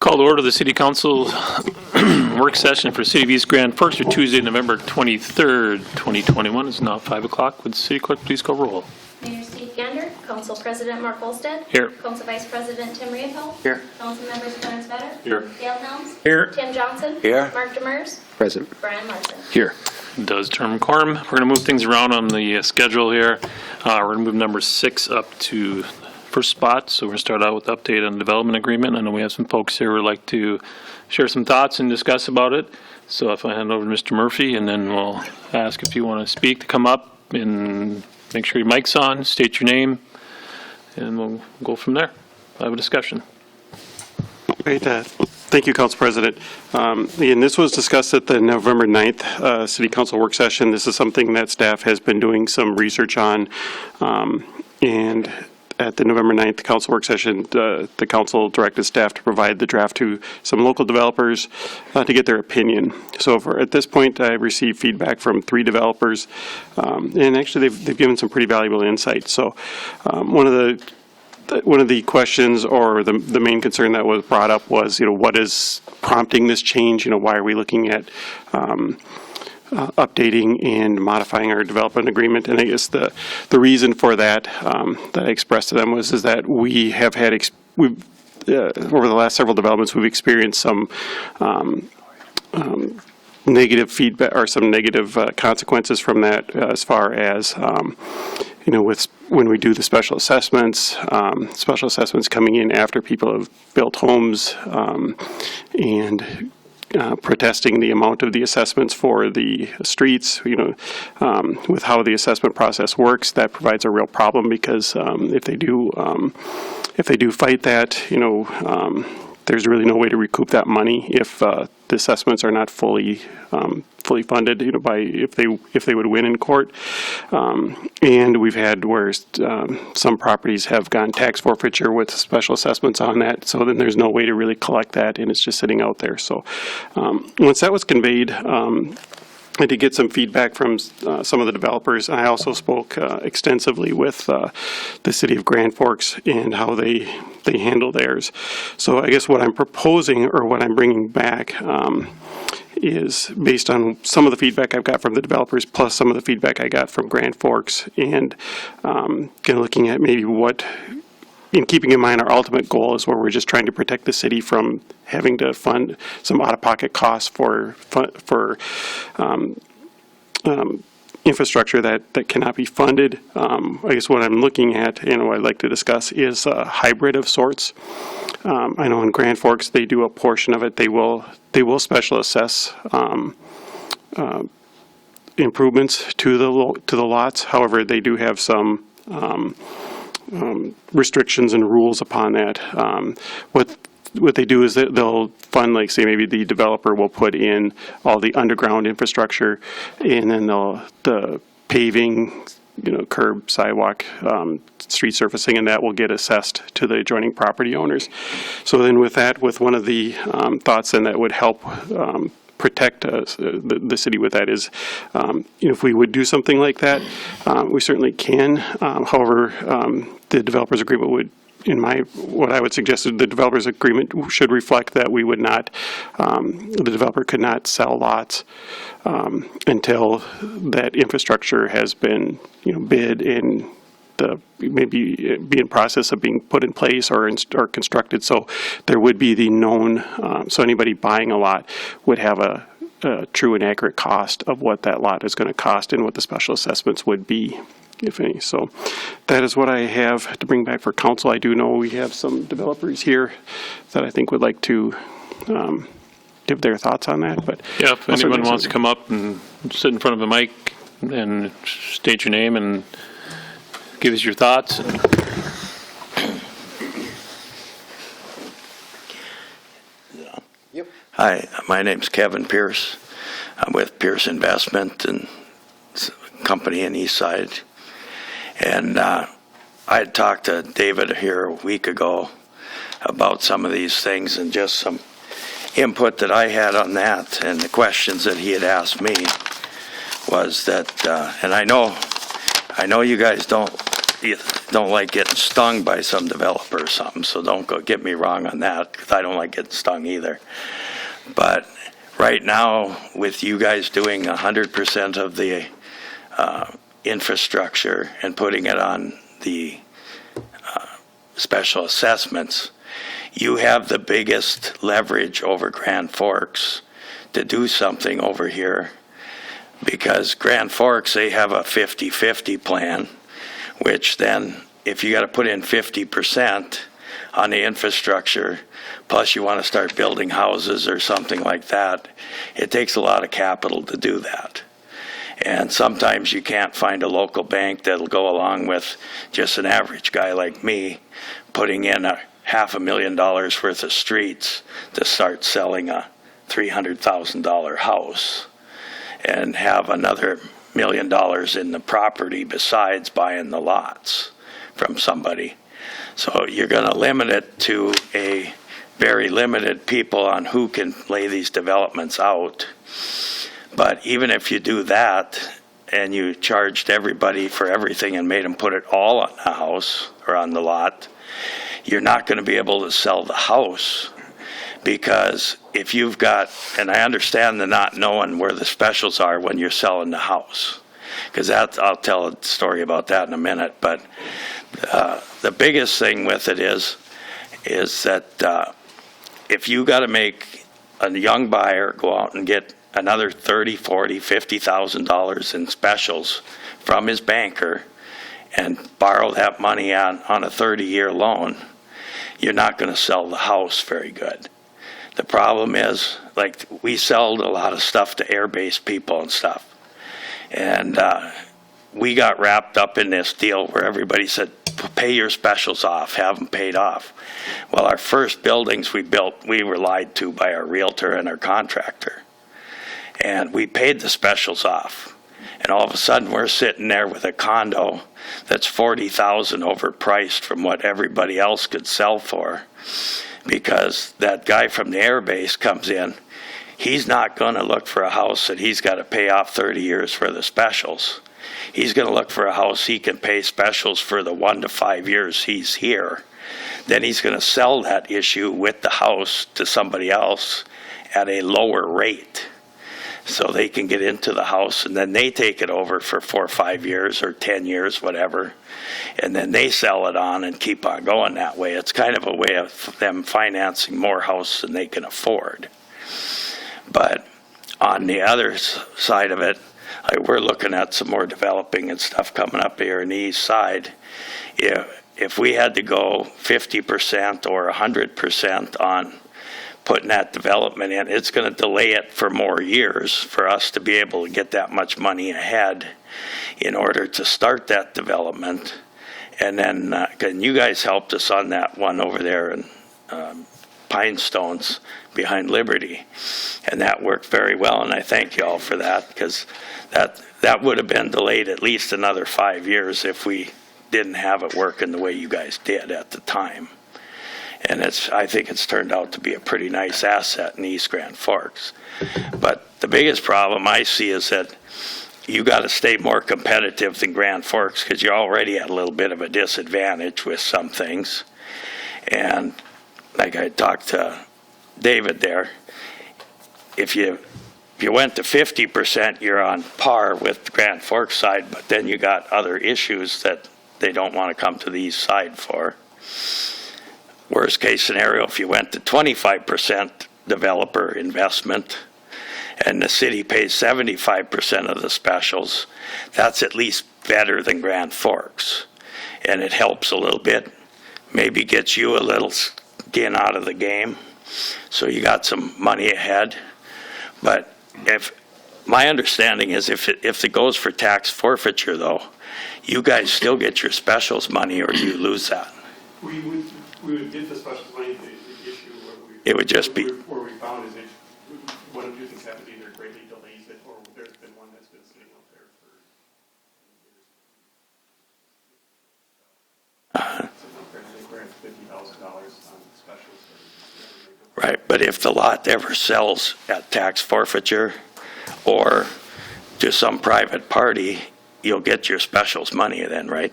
Call to order the City Council work session for City of East Grand Forks for Tuesday, November 23rd, 2021. It's now 5 o'clock. Would the City Clerk please call roll? Mayor Steve Gander, Council President Mark Olstead. Here. Council Vice President Tim Riefel. Here. Council Members Clarence Vedder. Here. Dale Helms. Here. Tim Johnson. Here. Mark Demers. Present. Brian Larson. Here. Does term quorum. We're going to move things around on the schedule here. We're going to move number 6 up to first spot. So we're going to start out with the update on development agreement. I know we have some folks here who would like to share some thoughts and discuss about it. So if I hand over to Mr. Murphy, and then we'll ask if you want to speak to come up and make sure your mic's on, state your name, and we'll go from there. Have a discussion. Great. Thank you, Council President. And this was discussed at the November 9th City Council work session. This is something that staff has been doing some research on. And at the November 9th council work session, the council directed staff to provide the draft to some local developers to get their opinion. So at this point, I've received feedback from 3 developers, and actually they've given some pretty valuable insight. So one of the questions, or the main concern that was brought up was, what is prompting this change? Why are we looking at updating and modifying our development agreement? And I guess the reason for that that I expressed to them was that we have had over the last several developments we've experienced some negative feedback or some negative consequences from that, as far as when we do the special assessments coming in after people have built homes, and protesting the amount of the assessments for the streets. With how the assessment process works, that provides a real problem, because if they do fight that, there's really no way to recoup that money if the assessments are not fully funded, if they would win in court. And we've had where some properties have gotten tax forfeiture with special assessments on that, so then there's no way to really collect that, and it's just sitting out there. So once that was conveyed, I did get some feedback from some of the developers. I also spoke extensively with the City of Grand Forks and how they handle theirs. So I guess what I'm proposing, or what I'm bringing back, is based on some of the feedback I've got from the developers, plus some of the feedback I got from Grand Forks, and kind of looking at maybe what, in keeping in mind our ultimate goal is where we're just trying to protect the city from having to fund some out-of-pocket costs for infrastructure that cannot be funded. I guess what I'm looking at, and what I'd like to discuss, is a hybrid of sorts. I know in Grand Forks they do a portion of it. They will special assess improvements to the lots. However, they do have some restrictions and rules upon that. What they do is that they'll fund, like, say, maybe the developer will put in all the underground infrastructure, and then the paving, curb, sidewalk, street surfacing, and that will get assessed to the adjoining property owners. So then with one of the thoughts then that would help protect the city with that is, if we would do something like that, we certainly can. However, the developer's agreement would, what I would suggest is the developer's agreement should reflect that we would not, the developer could not sell lots until that infrastructure has been, bid and maybe be in process of being put in place or constructed. So there would be the known, so anybody buying a lot would have a true and accurate cost of what that lot is going to cost and what the special assessments would be, if any. So that is what I have to bring back for council. I do know we have some developers here that I think would like to give their thoughts on that. But yeah, if anyone wants to come up and sit in front of the mic and state your name and give us your thoughts. Hi, my name's Kevin Pierce. I'm with Pierce Investment and Company in Eastside. And I had talked to David here a week ago about some of these things, and just some input that I had on that, and the questions that he had asked me was that, and I know you guys don't you don't like getting stung by some developer or something, so don't go get me wrong on that, because I don't like getting stung either. But right now, with you guys doing 100% of the infrastructure and putting it on the special assessments, you have the biggest leverage over Grand Forks to do something over here, because Grand Forks, they have a 50-50 plan, which then, if you got to put in 50% on the infrastructure, plus you want to start building houses or something like that, it takes a lot of capital to do that. And sometimes you can't find a local bank that'll go along with just an average guy like me putting in $500,000 worth of streets to start selling a $300,000 house and have another $1 million in the property besides buying the lots from somebody. So you're going to limit it to a very limited people on who can lay these developments out. But even if you do that and you charged everybody for everything and made them put it all on the house or on the lot, you're not going to be able to sell the house, because if you've got, and I understand the not knowing where the specials are when you're selling the house, because I'll tell a story about that in a minute. But the biggest thing with it is that if you got to make a young buyer go out and get another $30,000, $40,000, $50,000 in specials from his banker and borrow that money on a 30-year loan, you're not going to sell the house very good. The problem is, like, we sold a lot of stuff to air-based people and stuff. And we got wrapped up in this deal where everybody said, pay your specials off, have them paid off. Well, our first buildings we built, we were lied to by our realtor and our contractor. And we paid the specials off. And all of a sudden, we're sitting there with a condo that's $40,000 overpriced from what everybody else could sell for, because that guy from the air base comes in. He's not going to look for a house that he's got to pay off 30 years for the specials. He's going to look for a house he can pay specials for the 1 to 5 years he's here. Then he's going to sell that issue with the house to somebody else at a lower rate, so they can get into the house, and then they take it over for 4 or 5 years or 10 years, whatever, and then they sell it on and keep on going that way. It's kind of a way of them financing more house than they can afford. But on the other side of it, we're looking at some more developing and stuff coming up here in the east side. If we had to go 50% or 100% on putting that development in, it's going to delay it for more years for us to be able to get that much money ahead in order to start that development. And then, and you guys helped us on that one over there in Pine Stones behind Liberty, and that worked very well, and I thank you all for that, because that would have been delayed at least another 5 years if we didn't have it working the way you guys did at the time. And I think it's turned out to be a pretty nice asset in East Grand Forks. But the biggest problem I see is that you got to stay more competitive than Grand Forks, because you're already at a little bit of a disadvantage with some things. And like I talked to David there, if you went to 50%, you're on par with the Grand Forks side, but then you got other issues that they don't want to come to the east side for. Worst case scenario, if you went to 25% developer investment and the city pays 75% of the specials, that's at least better than Grand Forks. And it helps a little bit, maybe gets you a little skin out of the game, so you got some money ahead. But my understanding is if it goes for tax forfeiture, though, you guys still get your specials money, or do you lose that? We would get the special money. The issue It would just be, where we found is one of two things happens: either greatly delays it, or there's been one that's been sitting out there for $50,000 on specials. right, but if the lot ever sells at tax forfeiture or to some private party, you'll get your specials money then, right?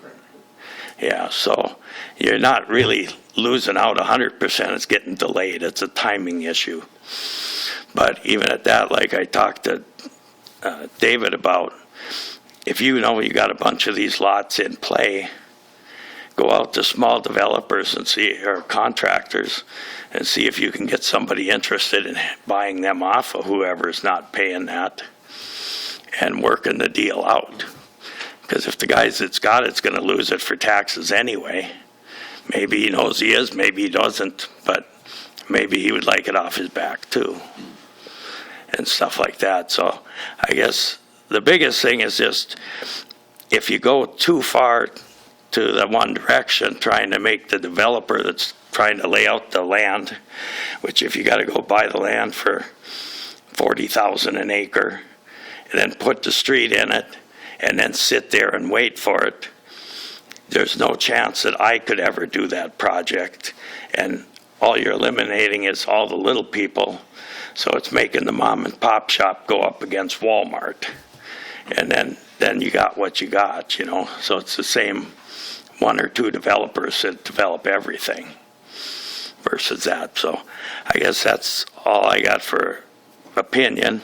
Yeah, so you're not really losing out 100%. It's getting delayed. It's a timing issue. But even at that, like I talked to David about, if you know you got a bunch of these lots in play, go out to small developers and see, or contractors, and see if you can get somebody interested in buying them off of whoever's not paying that and working the deal out. Because if the guy that's got it's going to lose it for taxes anyway, maybe he knows he is, maybe he doesn't, but maybe he would like it off his back too, and stuff like that. So I guess the biggest thing is just, if you go too far to the one direction, trying to make the developer that's trying to lay out the land, which if you got to go buy the land for $40,000 an acre, and then put the street in it, and then sit there and wait for it, there's no chance that I could ever do that project. And all you're eliminating is all the little people. So it's making the mom and pop shop go up against Walmart. And then you got what you got, you know. So it's the same one or two developers that develop everything versus that. So I guess that's all I got for opinion.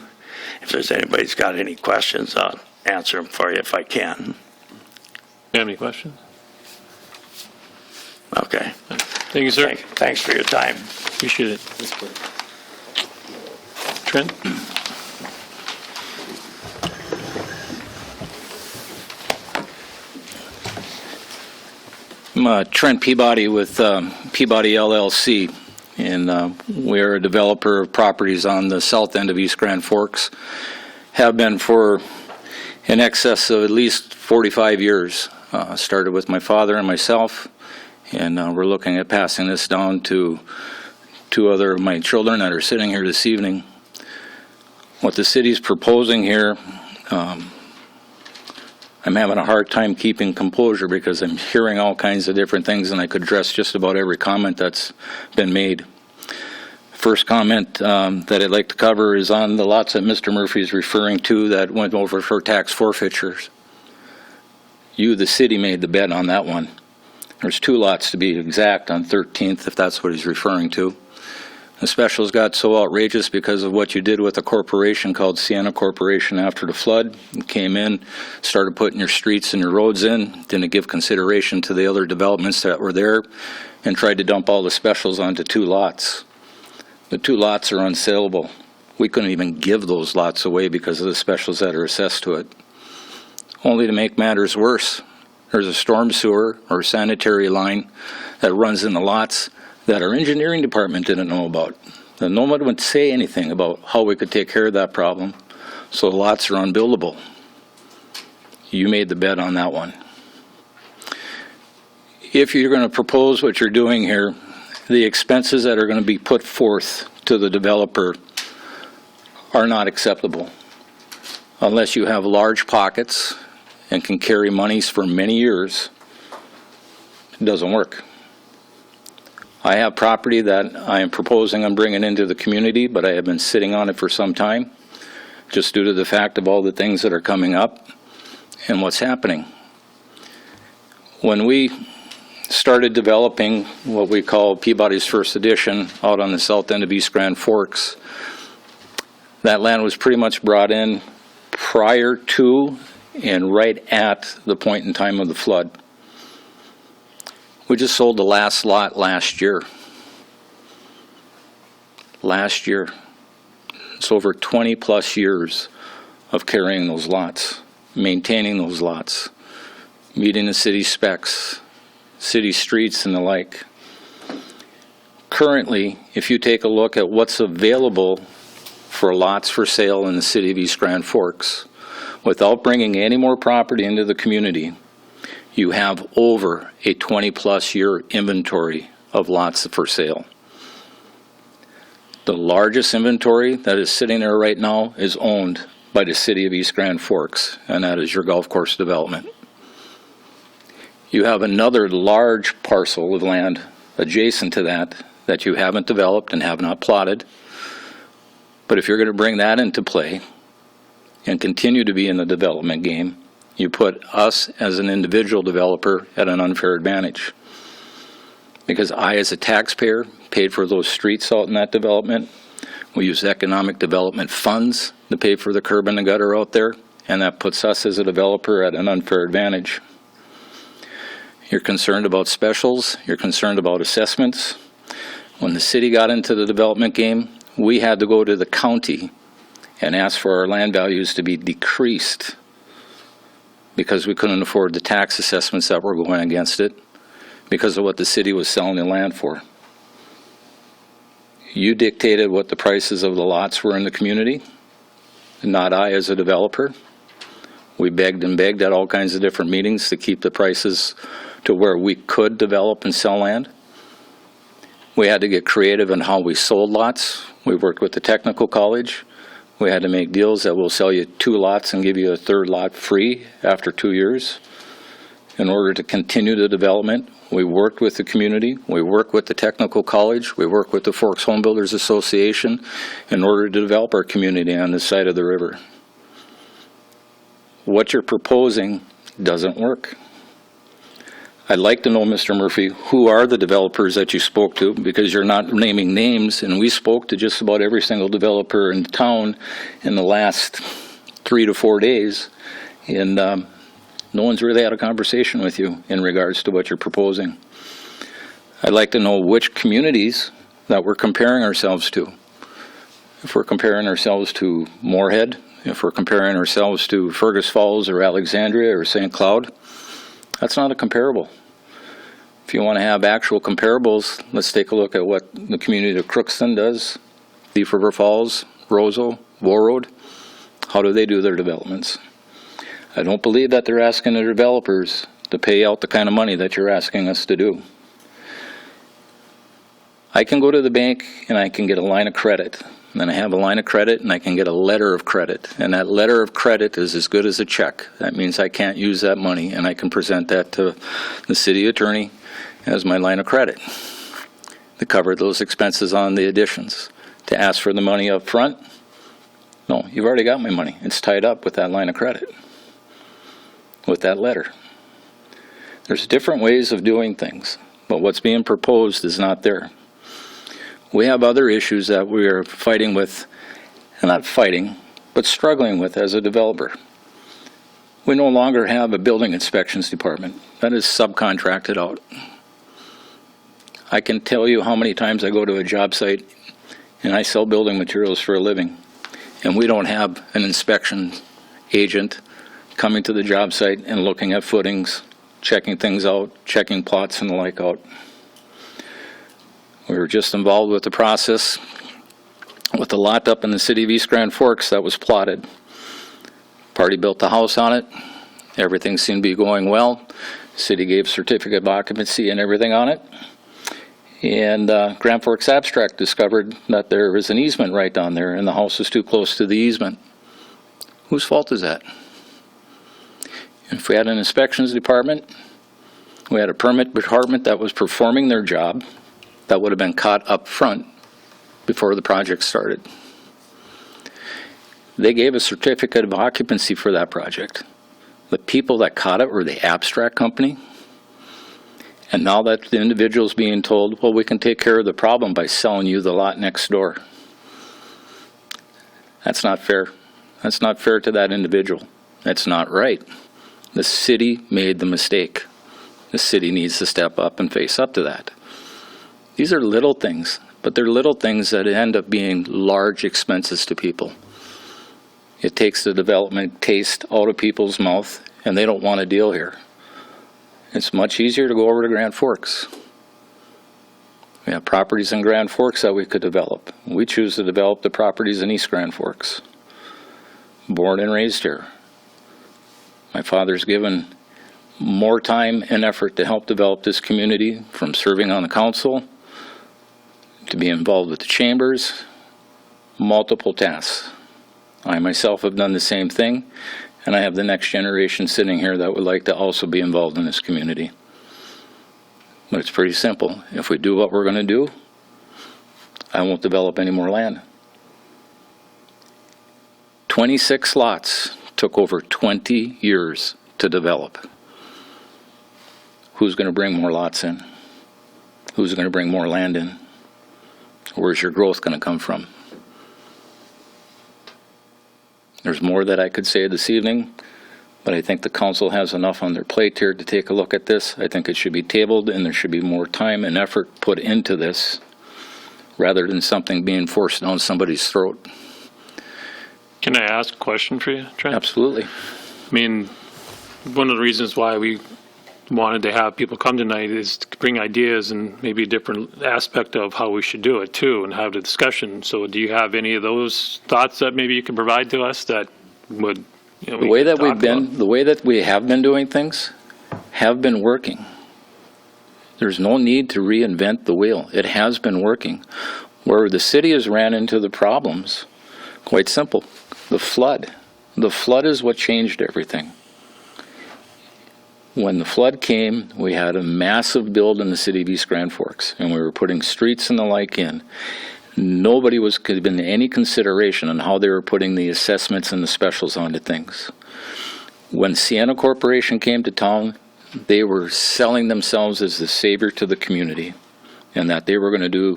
If there's anybody's got any questions, I'll answer them for you if I can. You have any questions? Okay. Thank you, sir. Thanks for your time. Appreciate it. Trent? I'm Trent Peabody with Peabody LLC, and we're a developer of properties on the south end of East Grand Forks. Have been for in excess of at least 45 years. Started with my father and myself, and we're looking at passing this down to two other of my children that are sitting here this evening. What the city's proposing here, I'm having a hard time keeping composure because I'm hearing all kinds of different things, and I could address just about every comment that's been made. First comment that I'd like to cover is on the lots that Mr. Murphy is referring to that went over for tax forfeitures. You, the city, made the bet on that one. There's two lots to be exact on 13th, if that's what he's referring to. The specials got so outrageous because of what you did with a corporation called Sienna Corporation after the flood. You came in, started putting your streets and your roads in, didn't give consideration to the other developments that were there, and tried to dump all the specials onto two lots. The two lots are unsaleable. We couldn't even give those lots away because of the specials that are assessed to it. Only to make matters worse, there's a storm sewer or sanitary line that runs in the lots that our engineering department didn't know about. And no one would say anything about how we could take care of that problem. So the lots are unbuildable. You made the bet on that one. If you're going to propose what you're doing here, the expenses that are going to be put forth to the developer are not acceptable unless you have large pockets and can carry monies for many years. It doesn't work. I have property that I am proposing I'm bringing into the community, but I have been sitting on it for some time just due to the fact of all the things that are coming up and what's happening. When we started developing what we call Peabody's First Edition out on the south end of East Grand Forks, that land was pretty much brought in prior to and right at the point in time of the flood. We just sold the last lot last year. Last year. It's over 20 plus years of carrying those lots, maintaining those lots, meeting the city specs, city streets and the like. Currently, if you take a look at what's available for lots for sale in the city of East Grand Forks, without bringing any more property into the community, you have over a 20-plus year inventory of lots for sale. The largest inventory that is sitting there right now is owned by the city of East Grand Forks, and that is your golf course development. You have another large parcel of land adjacent to that you haven't developed and have not plotted. But if you're going to bring that into play and continue to be in the development game, You put us as an individual developer at an unfair advantage. Because I, as a taxpayer, paid for those streets out in that development. We use economic development funds to pay for the curb and the gutter out there, and that puts us as a developer at an unfair advantage. You're concerned about specials, you're concerned about assessments. When the city got into the development game, we had to go to the county and ask for our land values to be decreased because we couldn't afford the tax assessments that were going against it because of what the city was selling the land for. You dictated what the prices of the lots were in the community, not I as a developer. We begged and begged at all kinds of different meetings to keep the prices to where we could develop and sell land. We had to get creative in how we sold lots. We worked with the technical college. We had to make deals that will sell you 2 lots and give you a 3rd lot free after 2 years. In order to continue the development, we worked with the community, we worked with the technical college, we worked with the Forks Home Builders Association in order to develop our community on this side of the river. What you're proposing doesn't work. I'd like to know, Mr. Murphy, who are the developers that you spoke to, because you're not naming names, and we spoke to just about every single developer in town in the last 3 to 4 days, and no one's really had a conversation with you in regards to what you're proposing. I'd like to know which communities that we're comparing ourselves to. If we're comparing ourselves to Moorhead, if we're comparing ourselves to Fergus Falls or Alexandria or St. Cloud, that's not a comparable. If you want to have actual comparables, let's take a look at what the community of Crookston does, Thief River Falls, Roseau, Warroad. How do they do their developments? I don't believe that they're asking the developers to pay out the kind of money that you're asking us to do. I can go to the bank and I can get a line of credit. And then I have a line of credit and I can get a letter of credit. And that letter of credit is as good as a check. That means I can't use that money, and I can present that to the city attorney as my line of credit to cover those expenses on the additions. To ask for the money up front, no, you've already got my money. It's tied up with that line of credit, with that letter. There's different ways of doing things, but what's being proposed is not there. We have other issues that we are fighting with, and not fighting, but struggling with as a developer. We no longer have a building inspections department. That is subcontracted out. I can tell you how many times I go to a job site and I sell building materials for a living, and we don't have an inspection agent coming to the job site and looking at footings, checking things out, checking plots and the like out. We were just involved with the process with the lot up in the city of East Grand Forks that was plotted. Party built the house on it. Everything seemed to be going well. City gave certificate of occupancy and everything on it. And Grand Forks Abstract discovered that there was an easement right down there and the house was too close to the easement. Whose fault is that? If we had an inspections department, we had a permit department that was performing their job, that would have been caught up front before the project started. They gave a certificate of occupancy for that project. The people that caught it were the Abstract company. And now that the individual's being told, well, we can take care of the problem by selling you the lot next door. That's not fair. That's not fair to that individual. That's not right. The city made the mistake. The city needs to step up and face up to that. These are little things, but they're little things that end up being large expenses to people. It takes the development taste out of people's mouth, and they don't want a deal here. It's much easier to go over to Grand Forks. We have properties in Grand Forks that we could develop. We choose to develop the properties in East Grand Forks. Born and raised here. My father's given more time and effort to help develop this community, from serving on the council to be involved with the chambers, multiple tasks. I myself have done the same thing, and I have the next generation sitting here that would like to also be involved in this community. But it's pretty simple. If we do what we're going to do, I won't develop any more land. 26 lots took over 20 years to develop. Who's going to bring more lots in? Who's going to bring more land in? Where's your growth going to come from? There's more that I could say this evening, but I think the council has enough on their plate here to take a look at this. I think it should be tabled, and there should be more time and effort put into this rather than something being forced down somebody's throat. Can I ask a question for you, Trent? Absolutely. I mean, one of the reasons why we wanted to have people come tonight is to bring ideas and maybe a different aspect of how we should do it too, and have the discussion. So do you have any of those thoughts that maybe you can provide to us that would, you know, The way that we have been doing things have been working. There's no need to reinvent the wheel. It has been working. Where the city has ran into the problems, quite simple, the flood. The flood is what changed everything. When the flood came, we had a massive build in the city of East Grand Forks, and we were putting streets and the like in. Nobody was given any consideration on how they were putting the assessments and the specials onto things. When Sienna Corporation came to town, they were selling themselves as the savior to the community, and that they were going to do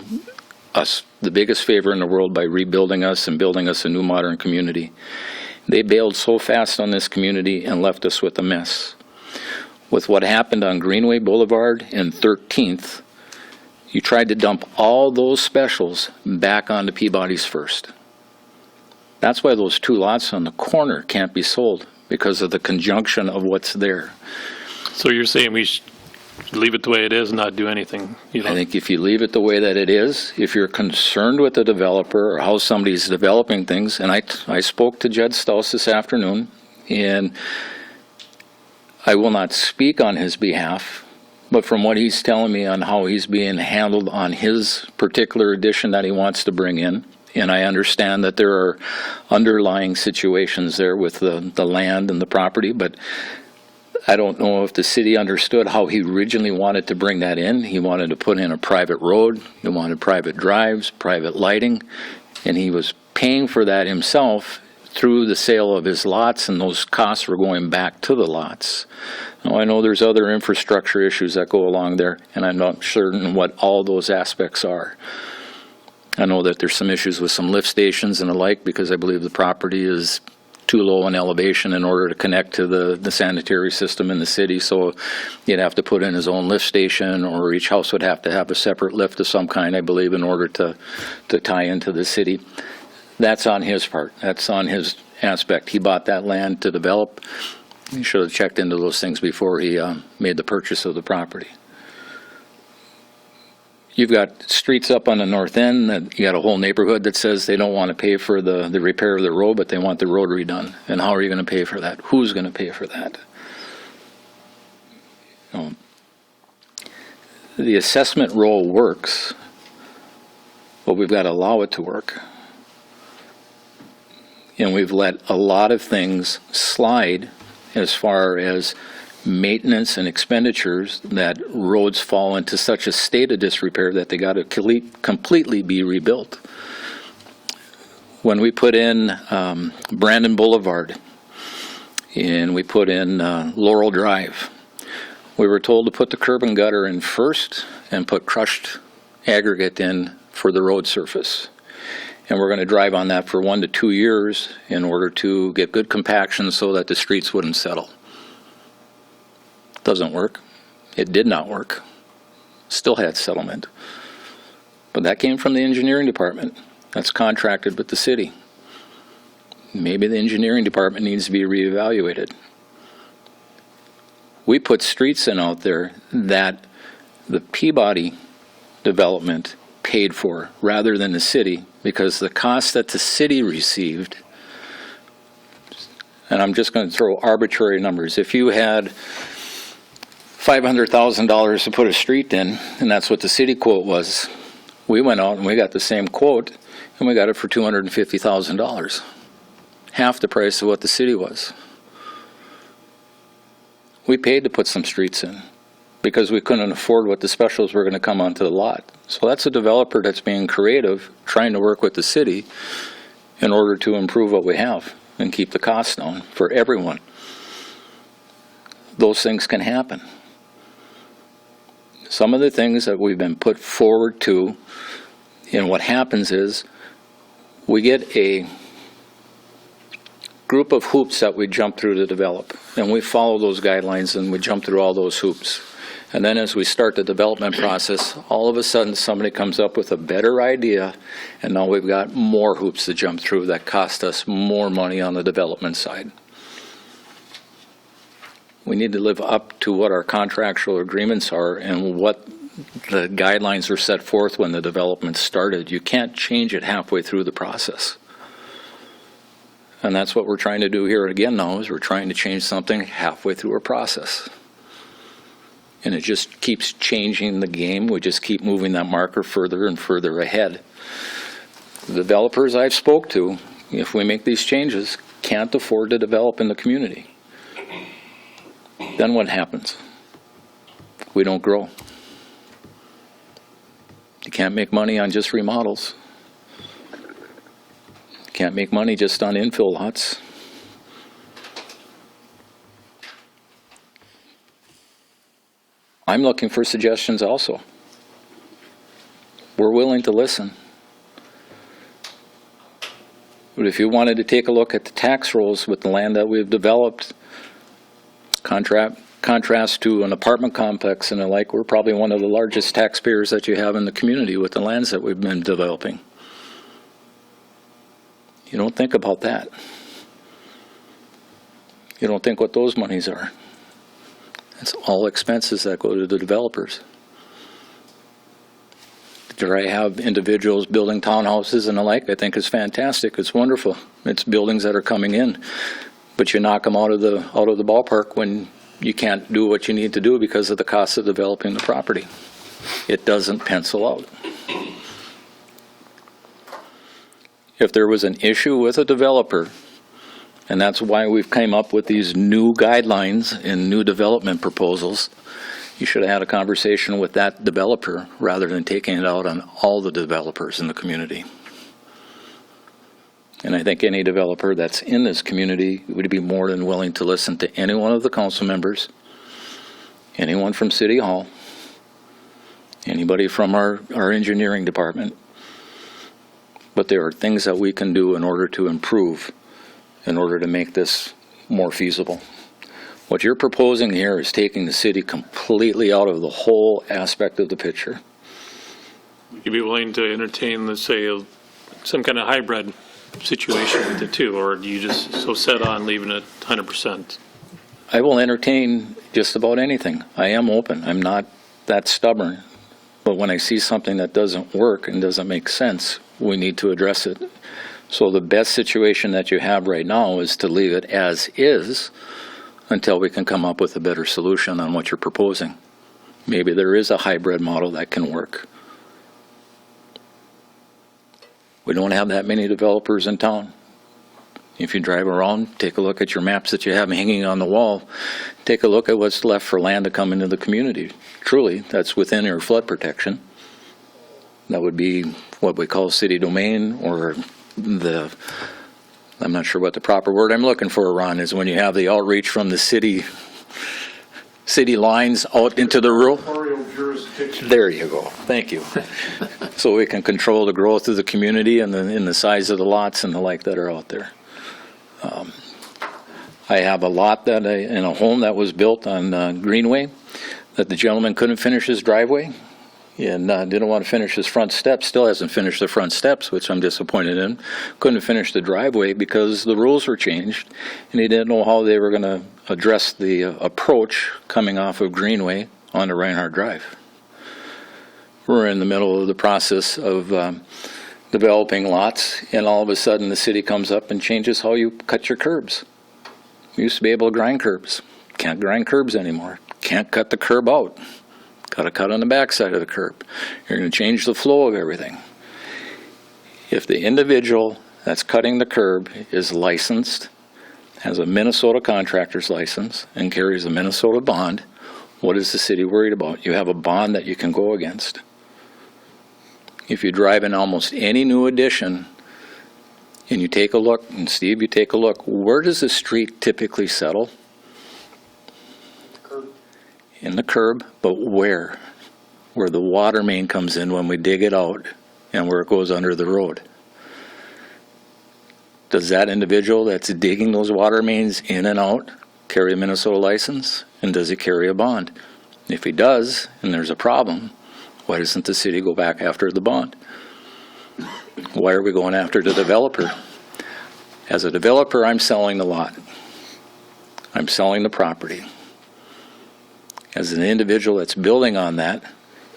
us the biggest favor in the world by rebuilding us and building us a new modern community. They bailed so fast on this community and left us with a mess. With what happened on Greenway Boulevard and 13th, you tried to dump all those specials back onto Peabody's First. That's why those two lots on the corner can't be sold, because of the conjunction of what's there. So you're saying we should leave it the way it is and not do anything? You I know? think if you leave it the way that it is, if you're concerned with the developer or how somebody's developing things, and I spoke to Jed Staus this afternoon, and I will not speak on his behalf, but from what he's telling me on how he's being handled on his particular addition that he wants to bring in, and I understand that there are underlying situations there with the land and the property, but I don't know if the city understood how he originally wanted to bring that in. He wanted to put in a private road, he wanted private drives, private lighting, and he was paying for that himself through the sale of his lots, and those costs were going back to the lots. Now, I know there's other infrastructure issues that go along there, and I'm not certain what all those aspects are. I know that there's some issues with some lift stations and the like, because I believe the property is too low in elevation in order to connect to the sanitary system in the city, so you'd have to put in his own lift station, or each house would have to have a separate lift of some kind, I believe, in order to tie into the city. That's on his part. That's on his aspect. He bought that land to develop. He should have checked into those things before he made the purchase of the property. You've got streets up on the north end that you got a whole neighborhood that says they don't want to pay for the repair of the road, but they want the road redone. And how are you going to pay for that? Who's going to pay for that? The assessment role works, but we've got to allow it to work. And we've let a lot of things slide as far as maintenance and expenditures, that roads fall into such a state of disrepair that they got to completely be rebuilt. When we put in Brandon Boulevard and we put in Laurel Drive, we were told to put the curb and gutter in first and put crushed aggregate in for the road surface. And we're going to drive on that for 1 to 2 years in order to get good compaction so that the streets wouldn't settle. Doesn't work. It did not work. Still had settlement. But that came from the engineering department. That's contracted with the city. Maybe the engineering department needs to be reevaluated. We put streets in out there that the Peabody development paid for rather than the city, because the cost that the city received, and I'm just going to throw arbitrary numbers, if you had $500,000 to put a street in, and that's what the city quote was, we went out and we got the same quote, and we got it for $250,000, half the price of what the city was. We paid to put some streets in because we couldn't afford what the specials were going to come onto the lot. So that's a developer that's being creative, trying to work with the city in order to improve what we have and keep the costs down for everyone. those things can happen. Some of the things that we've been put forward to, and what happens is we get a group of hoops that we jump through to develop, and we follow those guidelines and we jump through all those hoops. And then as we start the development process, all of a sudden somebody comes up with a better idea, and now we've got more hoops to jump through that cost us more money on the development side. We need to live up to what our contractual agreements are and what the guidelines are set forth when the development started. You can't change it halfway through the process. And that's what we're trying to do here again now, is we're trying to change something halfway through a process. And it just keeps changing the game. We just keep moving that marker further and further ahead. The developers I've spoke to, if we make these changes, can't afford to develop in the community. Then what happens? We don't grow. You can't make money on just remodels. You can't make money just on infill lots. I'm looking for suggestions also. We're willing to listen. But if you wanted to take a look at the tax rolls with the land that we've developed, contrast to an apartment complex and the like, we're probably one of the largest taxpayers that you have in the community with the lands that we've been developing. You don't think about that. You don't think what those monies are. It's all expenses that go to the developers. Do I have individuals building townhouses and the like? I think it's fantastic. It's wonderful. It's buildings that are coming in, but you knock them out of the ballpark when you can't do what you need to do because of the cost of developing the property. It doesn't pencil out. If there was an issue with a developer, and that's why we've come up with these new guidelines and new development proposals, you should have had a conversation with that developer rather than taking it out on all the developers in the community. And I think any developer that's in this community would be more than willing to listen to any one of the council members, anyone from City Hall, anybody from our engineering department. But there are things that we can do in order to improve, in order to make this more feasible. What you're proposing here is taking the city completely out of the whole aspect of the picture. Would you be willing to entertain, let's say, some kind of hybrid situation with it too, or do you just so set on leaving it 100%? I will entertain just about anything. I am open. I'm not that stubborn. But when I see something that doesn't work and doesn't make sense, we need to address it. So the best situation that you have right now is to leave it as is until we can come up with a better solution on what you're proposing. Maybe there is a hybrid model that can work. We don't have that many developers in town. If you drive around, take a look at your maps that you have hanging on the wall. Take a look at what's left for land to come into the community. Truly, that's within your flood protection. That would be what we call city domain, or I'm not sure what the proper word I'm looking for, Ron, is when you have the outreach from the city lines out into the rural. There you go. Thank you. So we can control the growth of the community and the size of the lots and the like that are out there. I have a lot that in a home that was built on Greenway that the gentleman couldn't finish his driveway and didn't want to finish his front steps. Still hasn't finished the front steps, which I'm disappointed in. Couldn't finish the driveway because the rules were changed, and he didn't know how they were going to address the approach coming off of Greenway onto Reinhardt Drive. We're in the middle of the process of developing lots, and all of a sudden the city comes up and changes how you cut your curbs. You used to be able to grind curbs. Can't grind curbs anymore. Can't cut the curb out. Got to cut on the backside of the curb. You're going to change the flow of everything. If the individual that's cutting the curb is licensed, has a Minnesota contractor's license, and carries a Minnesota bond, what is the city worried about? You have a bond that you can go against. If you drive in almost any new addition, and you take a look, and Steve, you take a look, where does the street typically settle? in the curb, but where? Where the water main comes in when we dig it out and where it goes under the road. Does that individual that's digging those water mains in and out carry a Minnesota license? And does he carry a bond? If he does, and there's a problem, why doesn't the city go back after the bond? Why are we going after the developer? As a developer, I'm selling the lot. I'm selling the property. As an individual that's building on that,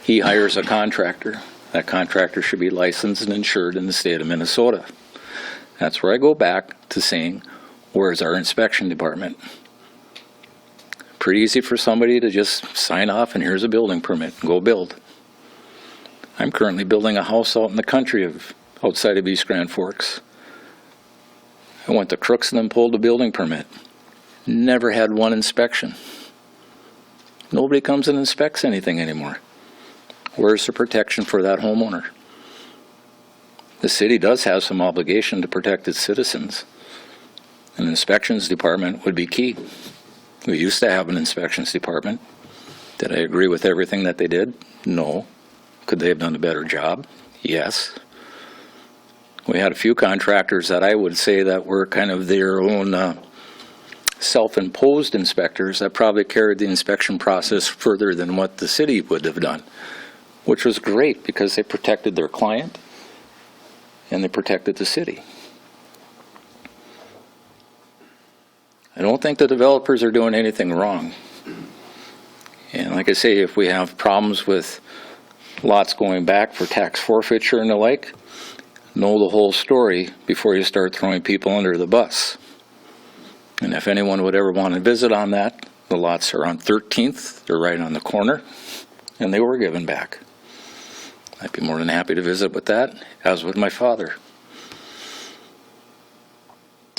he hires a contractor. That contractor should be licensed and insured in the state of Minnesota. That's where I go back to saying, where's our inspection department? Pretty easy for somebody to just sign off and here's a building permit, go build. I'm currently building a house out in the country outside of East Grand Forks. I went to Crooks and then pulled a building permit. Never had one inspection. Nobody comes and inspects anything anymore. Where's the protection for that homeowner? The city does have some obligation to protect its citizens. An inspections department would be key. We used to have an inspections department. Did I agree with everything that they did? No. Could they have done a better job? Yes. We had a few contractors that I would say that were kind of their own self-imposed inspectors that probably carried the inspection process further than what the city would have done, which was great because they protected their client and they protected the city. I don't think the developers are doing anything wrong. And like I say, if we have problems with lots going back for tax forfeiture and the like, know the whole story before you start throwing people under the bus. And if anyone would ever want to visit on that, the lots are on 13th, they're right on the corner, and they were given back. I'd be more than happy to visit with that, as with my father.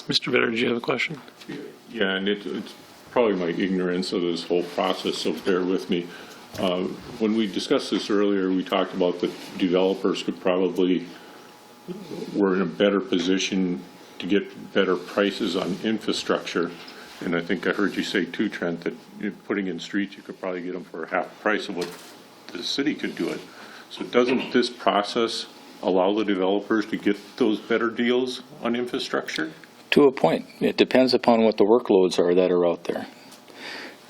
Mr. Vetter, did you have a question? Yeah, and it's probably my ignorance of this whole process, so bear with me. When we discussed this earlier, we talked about that developers could probably, were in a better position to get better prices on infrastructure. And I think I heard you say too, Trent, that putting in streets, you could probably get them for half the price of what the city could do it. So doesn't this process allow the developers to get those better deals on infrastructure? To a point. It depends upon what the workloads are that are out there.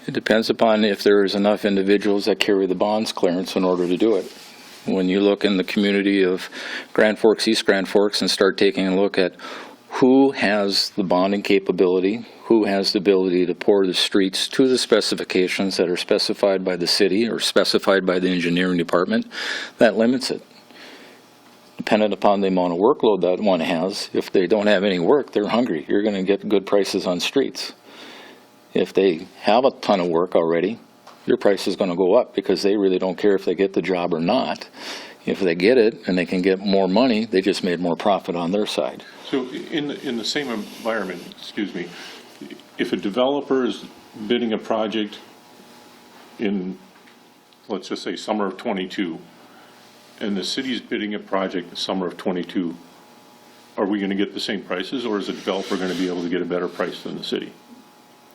It depends upon if there is enough individuals that carry the bonds clearance in order to do it. When you look in the community of Grand Forks, East Grand Forks, and start taking a look at who has the bonding capability, who has the ability to pour the streets to the specifications that are specified by the city or specified by the engineering department, that limits it. Dependent upon the amount of workload that one has, if they don't have any work, they're hungry. You're going to get good prices on streets. If they have a ton of work already, your price is going to go up because they really don't care if they get the job or not. If they get it and they can get more money, they just made more profit on their side. So in the same environment, excuse me, if a developer is bidding a project in, let's just say, summer of '22, and the city's bidding a project in summer of '22, are we going to get the same prices, or is the developer going to be able to get a better price than the city?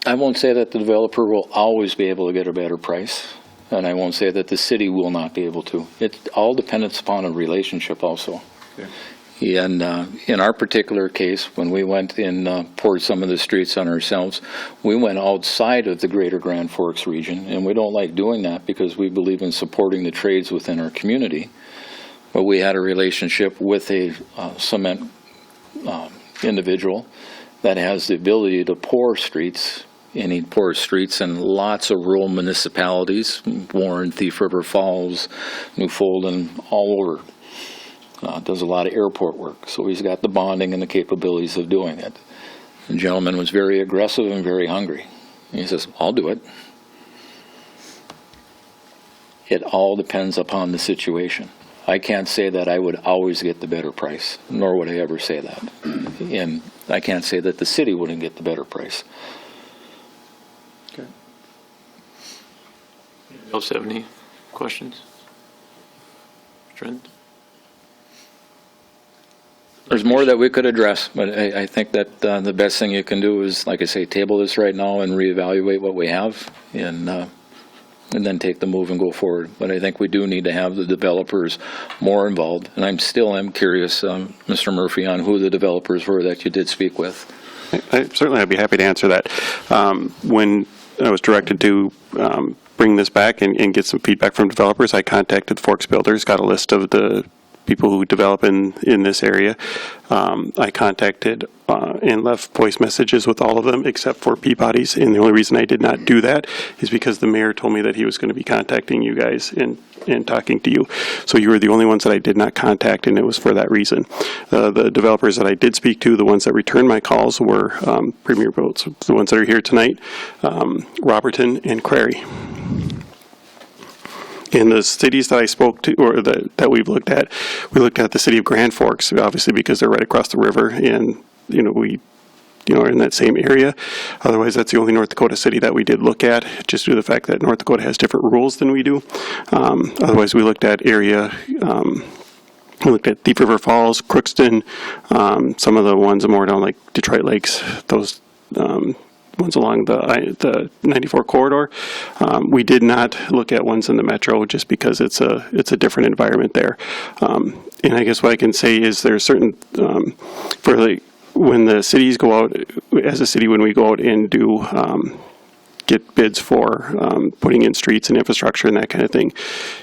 I won't say that the developer will always be able to get a better price, and I won't say that the city will not be able to. It all depends upon a relationship also. Okay. And in our particular case, when we went and poured some of the streets on ourselves, we went outside of the greater Grand Forks region, and we don't like doing that because we believe in supporting the trades within our community. But we had a relationship with a cement individual that has the ability to pour streets, and he pours streets in lots of rural municipalities, Warren, Thief River Falls, Newfoundland, all over. Does a lot of airport work, so he's got the bonding and the capabilities of doing it. The gentleman was very aggressive and very hungry. He says, I'll do it. It all depends upon the situation. I can't say that I would always get the better price, nor would I ever say that. And I can't say that the city wouldn't get the better price. Okay. Anybody else have any questions? Trent? There's more that we could address, but I think that the best thing you can do is, like I say, table this right now and reevaluate what we have and and then take the move and go forward. But I think we do need to have the developers more involved. And I'm curious, Mr. Murphy, on who the developers were that you did speak with. I'd be happy to answer that. When I was directed to bring this back and get some feedback from developers, I contacted Forks Builders, got a list of the people who develop in this area. I contacted and left voice messages with all of them except for Peabody's, and the only reason I did not do that is because the mayor told me that he was going to be contacting you guys and talking to you. So you were the only ones that I did not contact, and it was for that reason. The developers that I did speak to, the ones that returned my calls, were Premier Boats, the ones that are here tonight, Roberton and Crary. In the cities that I spoke to, or that we've looked at, we looked at the city of Grand Forks, obviously because they're right across the river, and we are in that same area. Otherwise, that's the only North Dakota city that we did look at, just due to the fact that North Dakota has different rules than we do. Otherwise, we looked at area. We looked at Thief River Falls, Crookston, some of the ones more down like Detroit Lakes, those ones along the 94 corridor. We did not look at ones in the metro just because it's a different environment there. And I guess what I can say is there's certain when the cities go out, as a city, when we go out and do get bids for putting in streets and infrastructure and that kind of thing,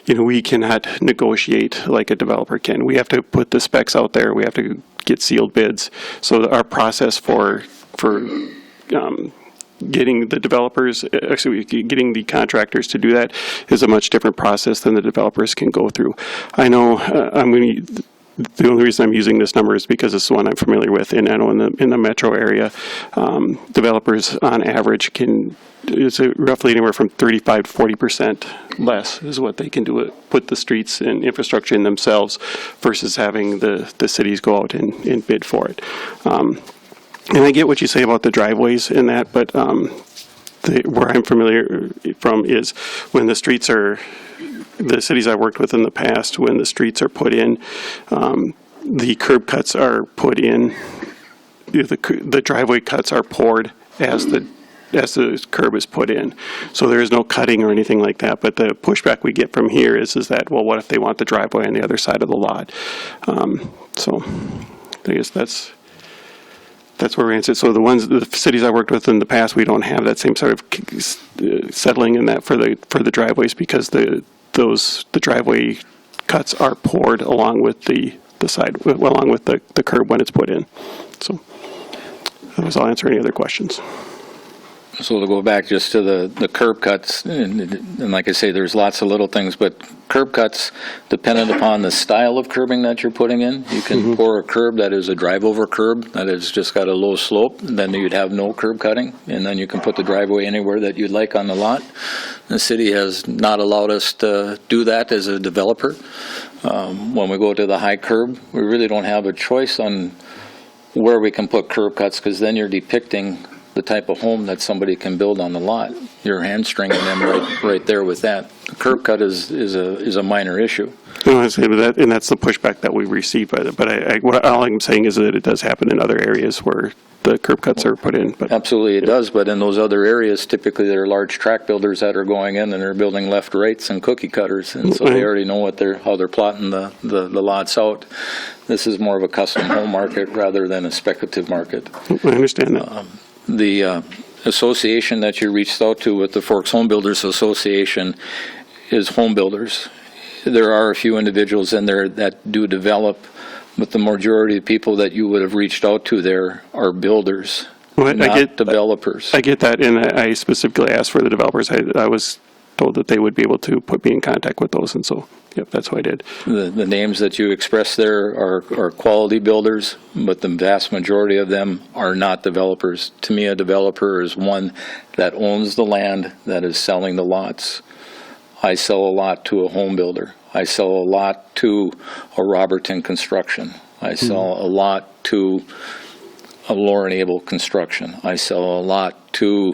we cannot negotiate like a developer can. We have to put the specs out there. We have to get sealed bids. So our process for getting the developers, actually getting the contractors to do that is a much different process than the developers can go through. I know the only reason I'm using this number is because it's the one I'm familiar with, and I know in the metro area, developers on average it's roughly anywhere from 35 to 40% less is what they can do, put the streets and infrastructure in themselves versus having the cities go out and bid for it. And I get what you say about the driveways and that, but where I'm familiar from is when the cities I worked with in the past, when the streets are put in, the curb cuts are put in, the driveway cuts are poured as the curb is put in. So there is no cutting or anything like that, but the pushback we get from here is that, well, what if they want the driveway on the other side of the lot? So I guess that's where we answer. So the cities I worked with in the past, we don't have that same sort of settling in that for the driveways because the driveway cuts are poured along with the curb when it's put in. So otherwise, I'll answer any other questions. So to go back just to the curb cuts, and like I say, there's lots of little things, but curb cuts, dependent upon the style of curbing that you're putting in, you can pour a curb that is a drive-over curb, that has just got a low slope, and then you'd have no curb cutting, and then you can put the driveway anywhere that you'd like on the lot. The city has not allowed us to do that as a developer. When we go to the high curb, we really don't have a choice on where we can put curb cuts, because then you're depicting the type of home that somebody can build on the lot. You're hamstringing them right there with that. The curb cut is a minor issue. No, I say that, and that's the pushback that we receive. But all I'm saying is that it does happen in other areas where the curb cuts are put in. But absolutely, it does. But in those other areas, typically there are large tract builders that are going in and they're building left, rights, and cookie cutters, and so they already know how they're plotting the lots out. This is more of a custom home market rather than a speculative market. I understand that. The association that you reached out to with the Forks Home Builders Association is home builders. There are a few individuals in there that do develop, but the majority of people that you would have reached out to there are builders, not developers. I get that, and I specifically asked for the developers. I was told that they would be able to put me in contact with those, and so, yep, that's what I did. The names that you expressed there are quality builders, but the vast majority of them are not developers. To me, a developer is one that owns the land, that is selling the lots. I sell a lot to a home builder. I sell a lot to a Roberton Construction. I sell a lot to a Lauren Abel Construction. I sell a lot to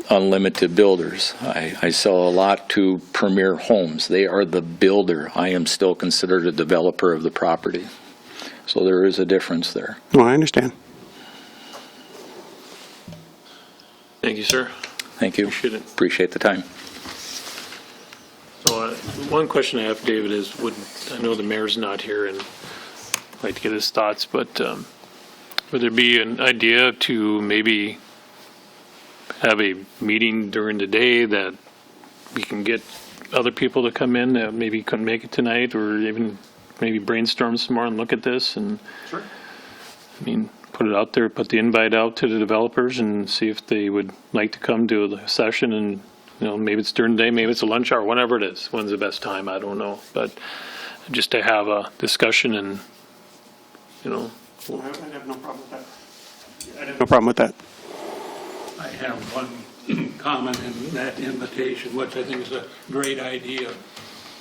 Unlimited Builders. I sell a lot to Premier Homes. They are the builder. I am still considered a developer of the property. So there is a difference there. Well, I understand. Thank you, sir. Thank you. Appreciate it. Appreciate the time. one question I have, David, is I know the mayor's not here and I'd like to get his thoughts, but would there be an idea to maybe have a meeting during the day that we can get other people to come in that maybe couldn't make it tonight, or even maybe brainstorm some more and look at this and, Sure. I mean, put it out there, put the invite out to the developers and see if they would like to come to the session, and, you know, maybe it's during the day, maybe it's a lunch hour, whatever it is. When's the best time? I don't know. But just to have a discussion and, you know, I have no problem with that. I have no problem with that. I have one comment in that invitation, which I think is a great idea,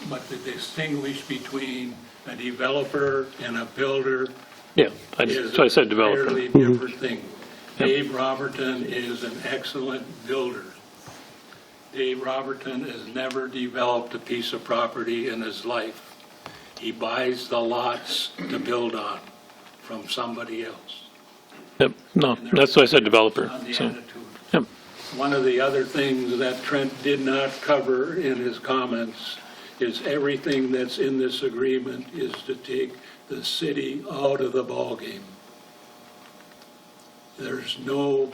but to distinguish between a developer and a builder yeah, is so I said a developer. fairly different thing. Dave Roberton is an excellent builder. Dave Roberton has never developed a piece of property in his life. He buys the lots to build on from somebody else. Yep, no, that's why I said developer. On the So, attitude. yep, One of the other things that Trent did not cover in his comments is everything that's in this agreement is to take the city out of the ballgame. There's no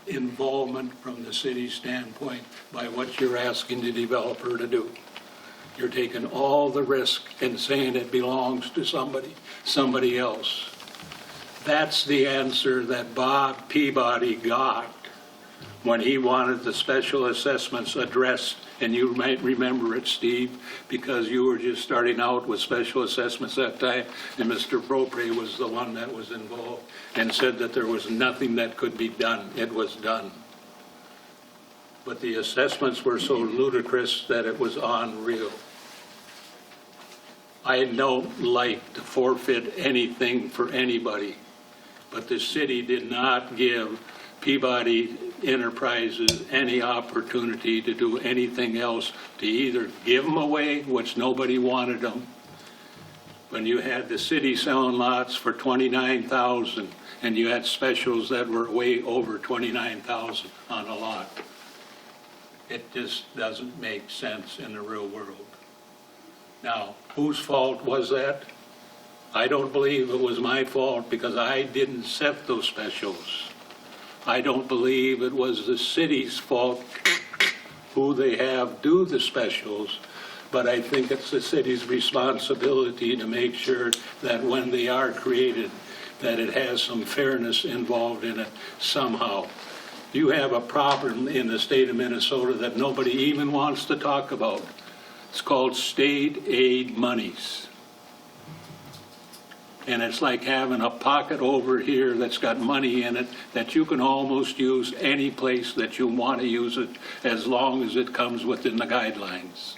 involvement from the city standpoint by what you're asking the developer to do. You're taking all the risk and saying it belongs to somebody else. That's the answer that Bob Peabody got when he wanted the special assessments addressed. And you might remember it, Steve, because you were just starting out with special assessments that time, and Mr. Propre was the one that was involved and said that there was nothing that could be done. It was done. But the assessments were so ludicrous that it was unreal. I don't like to forfeit anything for anybody, but the city did not give Peabody Enterprises any opportunity to do anything else, to either give them away, which nobody wanted them. When you had the city selling lots for $29,000 and you had specials that were way over $29,000 on a lot, it just doesn't make sense in the real world. Now, whose fault was that? I don't believe it was my fault because I didn't set those specials. I don't believe it was the city's fault who they have do the specials, but I think it's the city's responsibility to make sure that when they are created, that it has some fairness involved in it somehow. You have a problem in the state of Minnesota that nobody even wants to talk about. It's called state aid monies. And it's like having a pocket over here that's got money in it that you can almost use any place that you want to use it as long as it comes within the guidelines.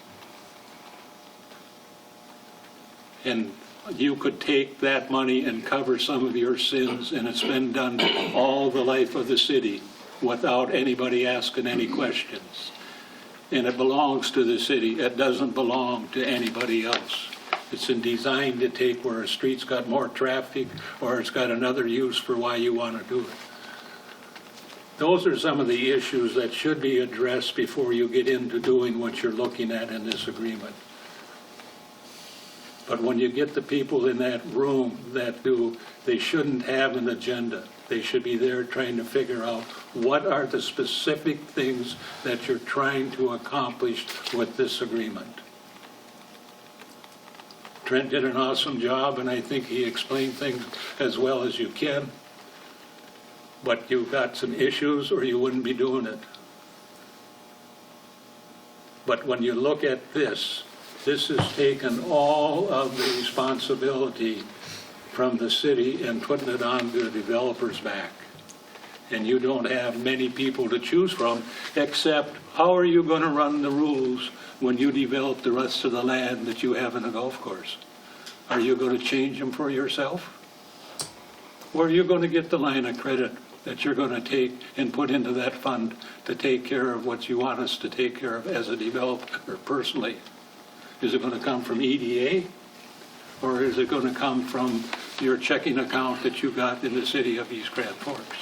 And you could take that money and cover some of your sins, and it's been done all the life of the city without anybody asking any questions. And it belongs to the city. It doesn't belong to anybody else. It's designed to take where a street's got more traffic or it's got another use for why you want to do it. Those are some of the issues that should be addressed before you get into doing what you're looking at in this agreement. But when you get the people in that room that do, they shouldn't have an agenda. They should be there trying to figure out what are the specific things that you're trying to accomplish with this agreement. Trent did an awesome job, and I think he explained things as well as you can. But you've got some issues, or you wouldn't be doing it. But when you look at this has taken all of the responsibility from the city and putting it on the developer's back. And you don't have many people to choose from, except how are you going to run the rules when you develop the rest of the land that you have in a golf course? Are you going to change them for yourself? Or are you going to get the line of credit that you're going to take and put into that fund to take care of what you want us to take care of as a developer personally? Is it going to come from EDA? Or is it going to come from your checking account that you got in the city of East Grand Forks?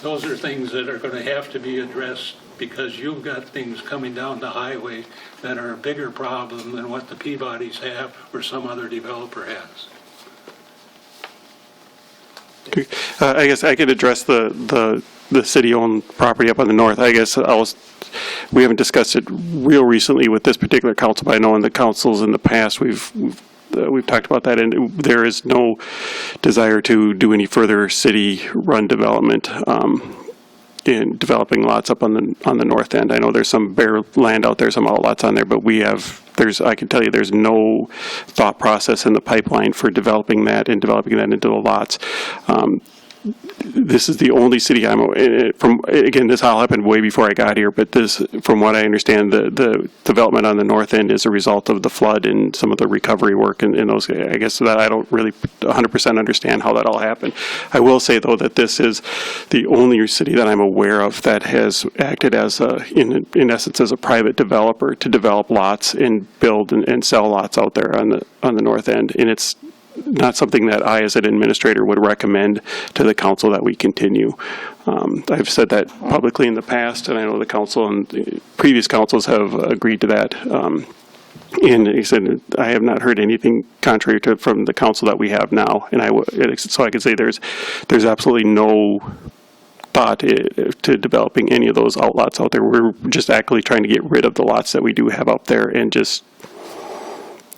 Those are things that are going to have to be addressed because you've got things coming down the highway that are a bigger problem than what the Peabodys have or some other developer has. I guess I could address the city-owned property up on the north. I guess we haven't discussed it real recently with this particular council, but I know in the councils in the past, we've talked about that, and there is no desire to do any further city-run development in developing lots up on the north end. I know there's some bare land out there, some outlots on there, but I can tell you there's no thought process in the pipeline for developing that and developing that into the lots. This is the only city again, this all happened way before I got here, but from what I understand, the development on the north end is a result of the flood and some of the recovery work and those, I guess that I don't really 100% understand how that all happened. I will say, though, that this is the only city that I'm aware of that has acted as in essence, as a private developer to develop lots and build and sell lots out there on the north end. And it's not something that I, as an administrator, would recommend to the council that we continue. I've said that publicly in the past, and I know the council and previous councils have agreed to that. And he said, I have not heard anything contrary from the council that we have now. And so I can say there's absolutely no thought to developing any of those outlots out there. We're just actively trying to get rid of the lots that we do have up there and just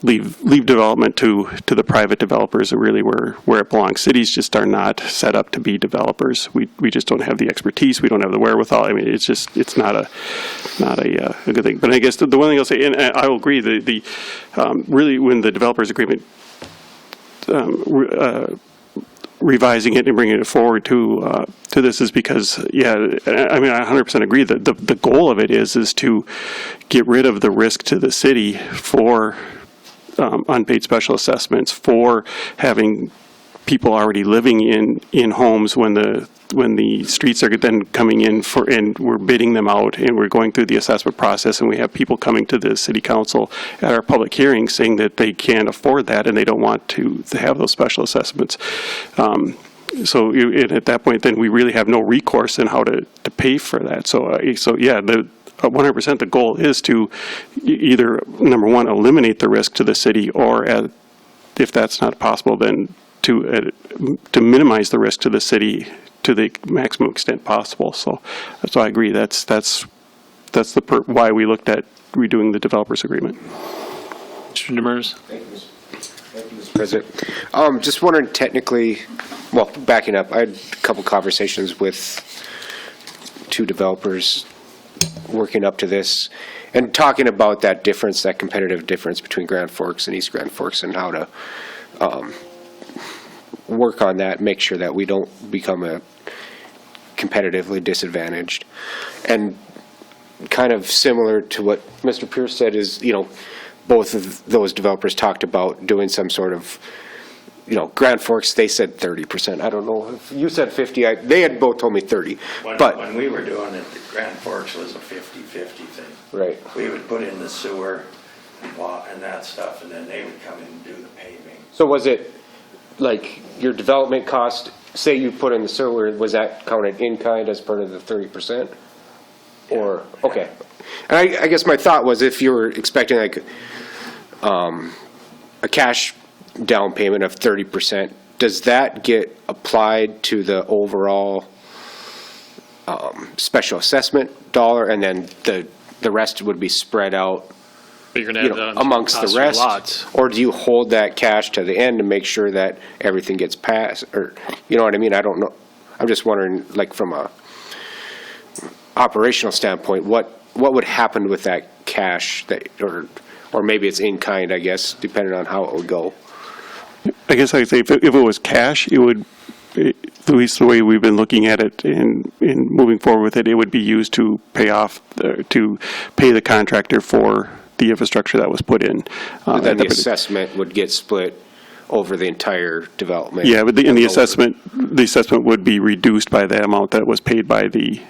leave development to the private developers, really where it belongs. Cities just are not set up to be developers. We just don't have the expertise. We don't have the wherewithal. I mean, it's not a good thing. But I guess the one thing I'll say, and I will agree, really when the developers agreement revising it and bringing it forward to this is because, I mean, I 100% agree that the goal of it is to get rid of the risk to the city for unpaid special assessments, for having people already living in homes when the streets are then coming in and we're bidding them out and we're going through the assessment process and we have people coming to the city council at our public hearings saying that they can't afford that and they don't want to have those special assessments. So at that point, then we really have no recourse in how to pay for that. So 100% the goal is to either, number one, eliminate the risk to the city, or if that's not possible, then to minimize the risk to the city to the maximum extent possible. So I agree. That's why we looked at redoing the developers agreement. Mr. Demers? Thank you, Mr. President. Just wondering technically, well, backing up, I had a couple conversations with two developers working up to this and talking about that difference, that competitive difference between Grand Forks and East Grand Forks, and how to work on that, make sure that we don't become a competitively disadvantaged. And kind of similar to what Mr. Pierce said is, both of those developers talked about doing some sort of, Grand Forks, they said 30%. I don't know if you said 50. They had both told me 30. When we were doing it, the Grand Forks was a 50-50 thing. Right. We would put in the sewer and that stuff, and then they would come in and do the paving. So was it like your development cost, say you put in the sewer, was that counted in kind as part of the 30%? Or, okay. And I guess my thought was, if you were expecting like a cash down payment of 30%, does that get applied to the overall special assessment dollar, and then the rest would be spread out But you're going to have that amongst the rest? Or do you hold that cash to the end to make sure that everything gets passed? Or, you know what I mean? I don't know. I'm just wondering, like, from a operational standpoint, what would happen with that cash, that, or maybe it's in kind, I guess, depending on how it would go. I guess I'd say if it was cash, it would, at least the way we've been looking at it and moving forward with it, it would be used to pay the contractor for the infrastructure that was put in. Then the assessment would get split over the entire development. Yeah, but the assessment would be reduced by the amount that was paid by the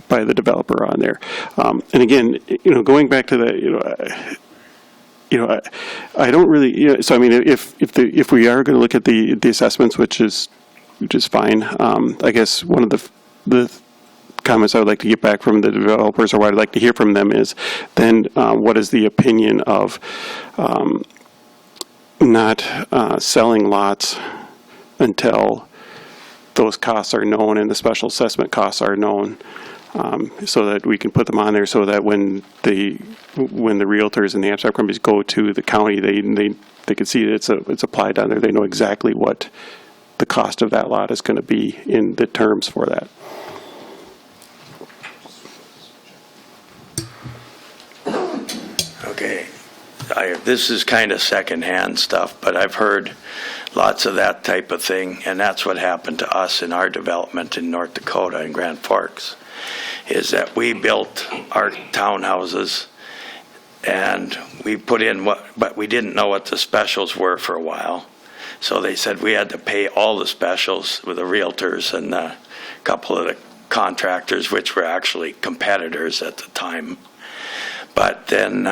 developer on there. And again, going back to the, I don't really, so I mean, if we are going to look at the assessments, which is fine, I guess one of the comments I would like to get back from the developers, or what I'd like to hear from them is, then what is the opinion of not selling lots until those costs are known and the special assessment costs are known, so that we can put them on there, so that when the realtors and the abstract companies go to the county, they can see that it's applied on there. They know exactly what the cost of that lot is going to be in the terms for that. Okay, this is kind of secondhand stuff, but I've heard lots of that type of thing, and that's what happened to us in our development in North Dakota in Grand Forks, is that we built our townhouses and we put in but we didn't know what the specials were for a while. So they said we had to pay all the specials with the realtors and a couple of the contractors, which were actually competitors at the time. But then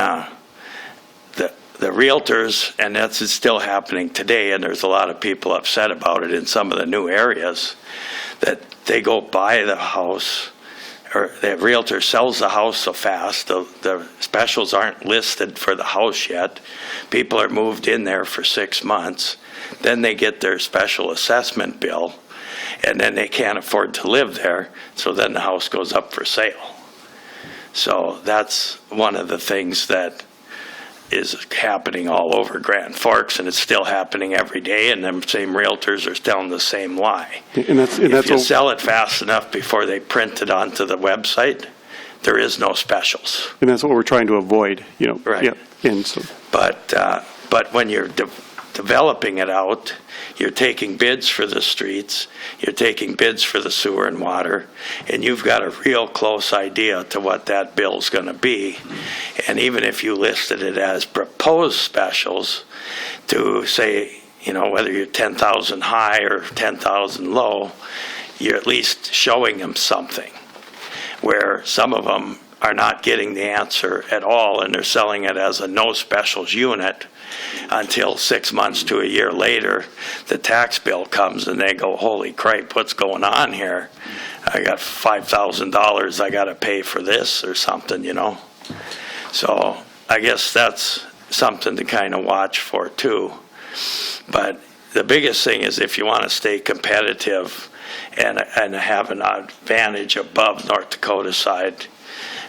the realtors, and that's still happening today, and there's a lot of people upset about it in some of the new areas, that they go buy the house, or the realtor sells the house so fast, the specials aren't listed for the house yet. People are moved in there for 6 months. Then they get their special assessment bill, and then they can't afford to live there, so then the house goes up for sale. So that's one of the things that is happening all over Grand Forks, and it's still happening every day, and them same realtors are telling the same lie. And that's If you what- sell it fast enough before they print it onto the website, there is no specials. And that's what we're trying to avoid, you know. Right. Yep. And so, But when you're developing it out, you're taking bids for the streets, you're taking bids for the sewer and water, and you've got a real close idea to what that bill's going to be. And even if you listed it as proposed specials to say, you know, whether you're 10,000 high or 10,000 low, you're at least showing them something. Where some of them are not getting the answer at all, and they're selling it as a no specials unit until 6 months to a year later, the tax bill comes and they go, holy crap, what's going on here? I got $5,000 I got to pay for this or something, you know? So I guess that's something to kind of watch for too. But the biggest thing is, if you want to stay competitive and have an advantage above North Dakota side,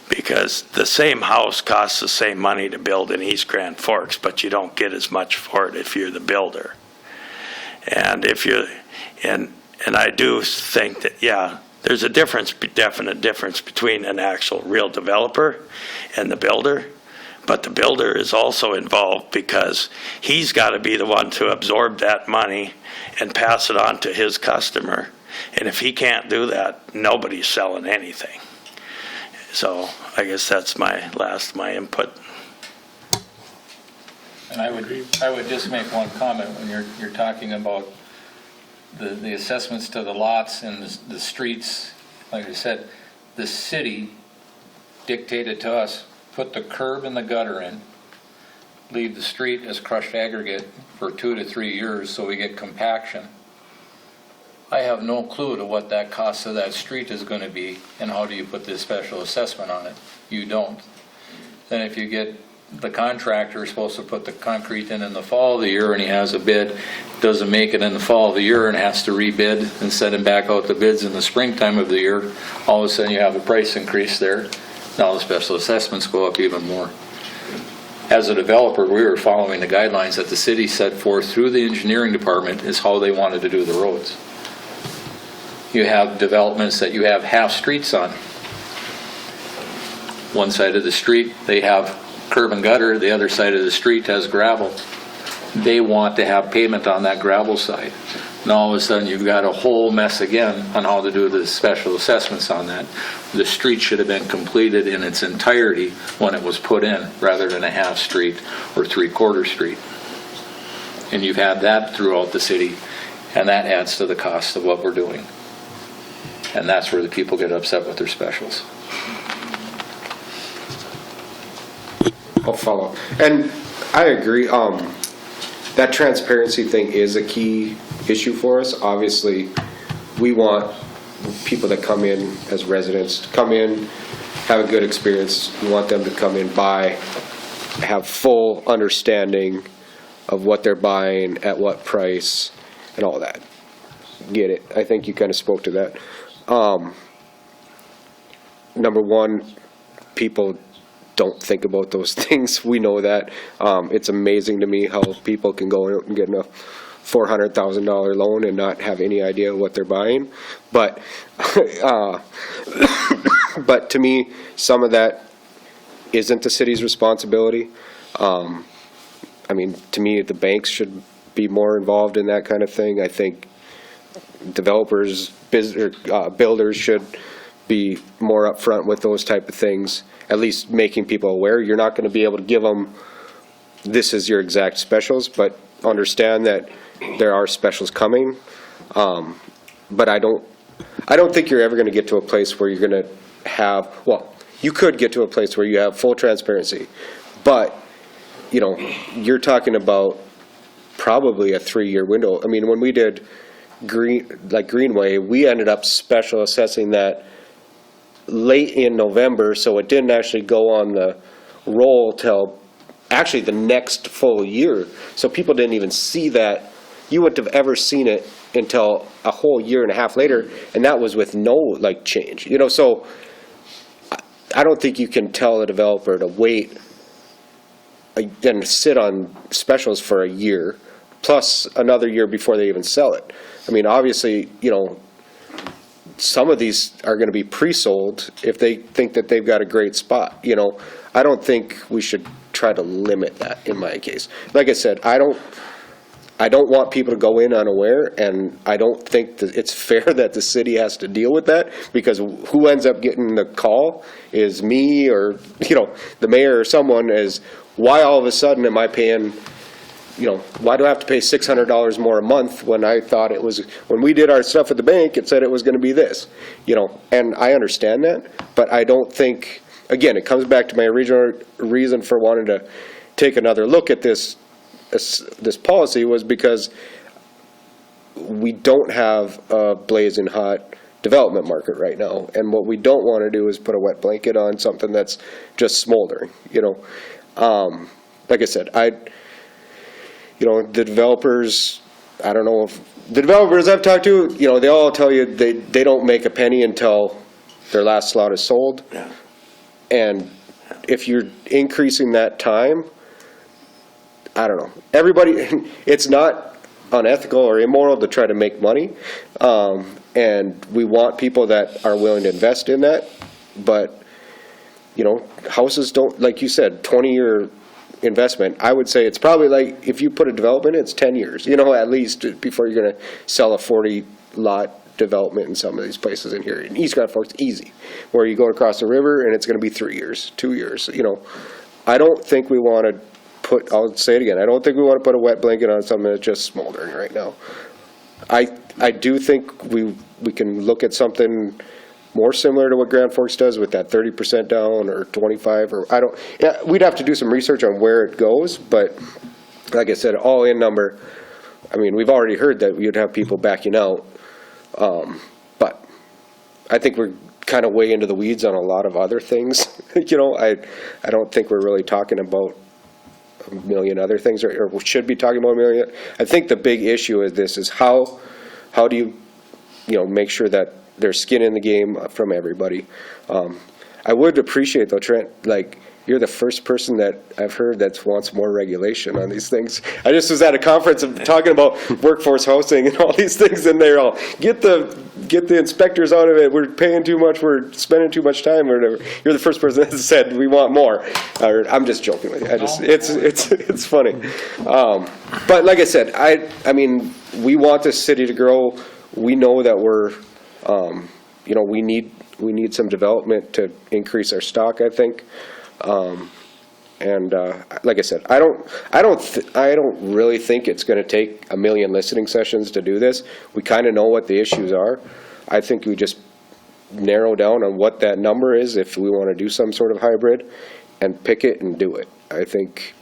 because the same house costs the same money to build in East Grand Forks, but you don't get as much for it if you're the builder. And if you, and I do think that, yeah, there's a definite difference between an actual real developer and the builder. But the builder is also involved because he's got to be the one to absorb that money and pass it on to his customer. And if he can't do that, nobody's selling anything. So I guess that's my input. And I would just make one comment when you're talking about the assessments to the lots and the streets. Like I said, the city dictated to us, put the curb and the gutter in, leave the street as crushed aggregate for 2 to 3 years so we get compaction. I have no clue to what that cost of that street is going to be, and how do you put this special assessment on it? You don't. Then if you get the contractor is supposed to put the concrete in the fall of the year, and he has a bid, doesn't make it in the fall of the year and has to rebid and send him back out the bids in the springtime of the year, all of a sudden you have a price increase there. Now the special assessments go up even more. As a developer, we were following the guidelines that the city set forth through the engineering department is how they wanted to do the roads. You have developments that you have half streets on. One side of the street, they have curb and gutter. The other side of the street has gravel. They want to have pavement on that gravel side. Now all of a sudden you've got a whole mess again on how to do the special assessments on that. The street should have been completed in its entirety when it was put in, rather than a half street or 3/4 street. And you've had that throughout the city, and that adds to the cost of what we're doing. And that's where the people get upset with their specials. I'll follow. And I agree. That transparency thing is a key issue for us. Obviously, we want people that come in as residents, come in, have a good experience. You want them to come in, buy, have full understanding of what they're buying, at what price, and all that. Get it? I think you kind of spoke to that. Number one, people don't think about those things. We know that. It's amazing to me how people can go out and get a $400,000 loan and not have any idea what they're buying. But, but to me, some of that isn't the city's responsibility. I mean, to me, the banks should be more involved in that kind of thing. I think developers, builders should be more upfront with those type of things, at least making people aware. You're not going to be able to give them, this is your exact specials, but understand that there are specials coming. But I don't think you're ever going to get to a place where you're going to have, well, you could get to a place where you have full transparency, but, you know, you're talking about probably a 3-year window. I mean, when we did Greenway, we ended up special assessing that late in November, so it didn't actually go on the roll till actually the next full year. So people didn't even see that. You wouldn't have ever seen it until a whole year and a half later, and that was with no like change. You know, so I don't think you can tell a developer to wait and sit on specials for a year, plus another year before they even sell it. I mean, obviously, you know, some of these are going to be pre-sold if they think that they've got a great spot. You know, I don't think we should try to limit that in my case. Like I said, I don't want people to go in unaware, and I don't think that it's fair that the city has to deal with that, because who ends up getting the call is me or, you know, the mayor or someone. Is why all of a sudden am I paying, you know, why do I have to pay $600 more a month when I thought it was, when we did our stuff at the bank, it said it was going to be this, you know, and I understand that, but I don't think, again, it comes back to my original reason for wanting to take another look at this policy was because we don't have a blazing hot development market right now, and what we don't want to do is put a wet blanket on something that's just smoldering, you know. Like I said, you know, the developers, I don't know if, the developers I've talked to, you know, they all tell you they don't make a penny until their last slot is sold. Yeah. And if you're increasing that time, I don't know. Everybody, it's not unethical or immoral to try to make money. And we want people that are willing to invest in that. But, you know, houses don't, like you said, 20-year investment. I would say it's probably like, if you put a development in, it's 10 years, you know, at least before you're going to sell a 40-lot development in some of these places in here. In East Grand Forks, easy. Where you go across the river and it's going to be 3 years, 2 years, you know. I don't think we want to put, I'll say it again, I don't think we want to put a wet blanket on something that's just smoldering right now. I do think we can look at something more similar to what Grand Forks does with that 30% down or 25, or I don't, yeah, we'd have to do some research on where it goes, but like I said, all in number, I mean, we've already heard that you'd have people backing out, but I think we're kind of way into the weeds on a lot of other things. You know, I don't think we're really talking about a million other things, or we should be talking about a million. I think the big issue of this is how do you know, make sure that there's skin in the game from everybody. I would appreciate though, Trent, like, you're the first person that I've heard that wants more regulation on these things. I just was at a conference of talking about workforce housing and all these things, and they're all, get the inspectors out of it, we're paying too much, we're spending too much time, or whatever. You're the first person that said we want more. I'm just joking with you. It's funny. But like I said, I mean, we want this city to grow. We know that we're, you know, we need some development to increase our stock, I think. And like I said, I don't really think it's going to take a million listening sessions to do this. We kind of know what the issues are. I think we just narrow down on what that number is if we want to do some sort of hybrid, and pick it and do it. I think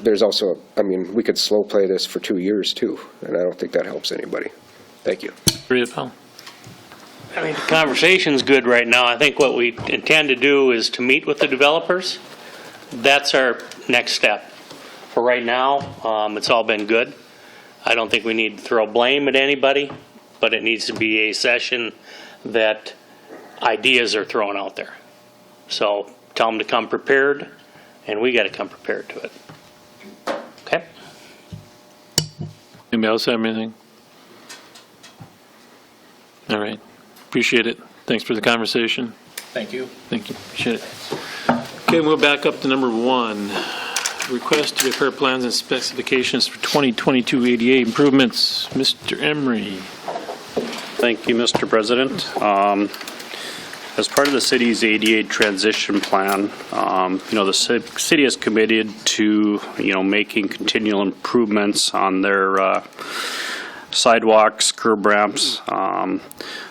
there's also, I mean, we could slow play this for 2 years too, and I don't think that helps anybody. Thank you. Agree, Pal. I mean, the conversation's good right now. I think what we intend to do is to meet with the developers. That's our next step. For right now, it's all been good. I don't think we need to throw blame at anybody, but it needs to be a session that ideas are thrown out there. So tell them to come prepared, and we got to come prepared to it. Okay? Anybody else have anything? All right. Appreciate it. Thanks for the conversation. Thank you. Thank you. Appreciate it. Okay, we'll back up to number 1. Request to prepare plans and specifications for 2022 ADA improvements. Mr. Emery. Thank you, Mr. President. As part of the city's ADA transition plan, the city is committed to, making continual improvements on their sidewalks, curb ramps.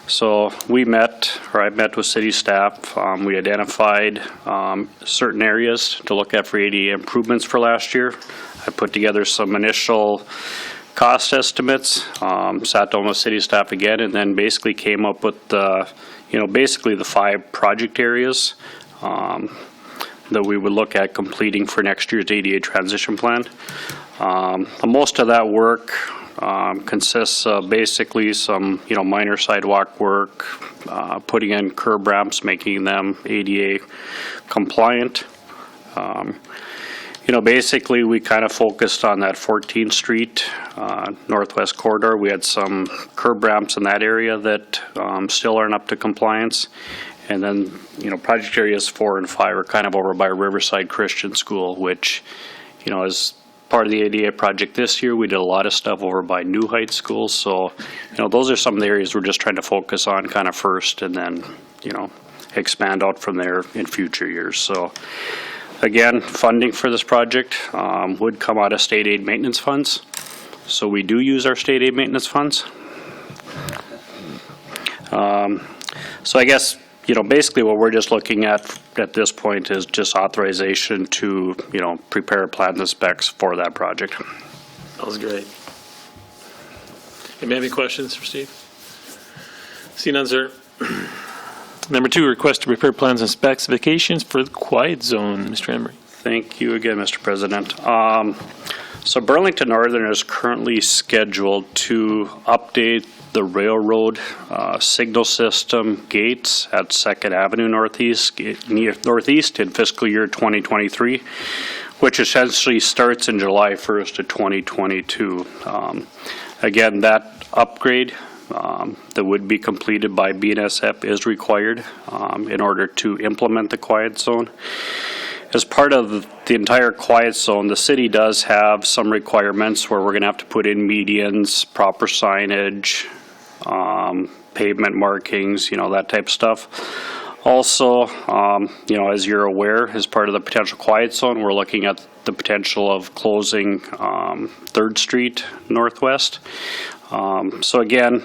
So I met with city staff. We identified certain areas to look at for ADA improvements for last year. I put together some initial cost estimates, sat down with city staff again, and then basically came up with basically the 5 project areas that we would look at completing for next year's ADA transition plan. Most of that work consists of basically some, minor sidewalk work, putting in curb ramps, making them ADA compliant. Basically we kind of focused on that 14th Street Northwest corridor. We had some curb ramps in that area that still aren't up to compliance. And then, project areas 4 and 5 are kind of over by Riverside Christian School, which, as part of the ADA project this year, we did a lot of stuff over by New Heights School. So, those are some of the areas we're just trying to focus on kind of first and then, expand out from there in future years. So, again, funding for this project would come out of state aid maintenance funds. So we do use our state aid maintenance funds. So I guess, basically what we're just looking at this point is just authorization to, prepare plans and specs for that project. That was great. Anybody have any questions for Steve? See none, sir. Number 2, request to prepare plans and specifications for the quiet zone. Mr. Emery. Thank you again, Mr. President. So Burlington Northern is currently scheduled to update the railroad signal system gates at 2nd Avenue Northeast in fiscal year 2023, which essentially starts in July 1st of 2022. Again, that upgrade that would be completed by BNSF is required in order to implement the quiet zone. As part of the entire quiet zone, the city does have some requirements where we're going to have to put in medians, proper signage, pavement markings, that type of stuff. Also, as you're aware, as part of the potential quiet zone, we're looking at the potential of closing 3rd Street Northwest. So again,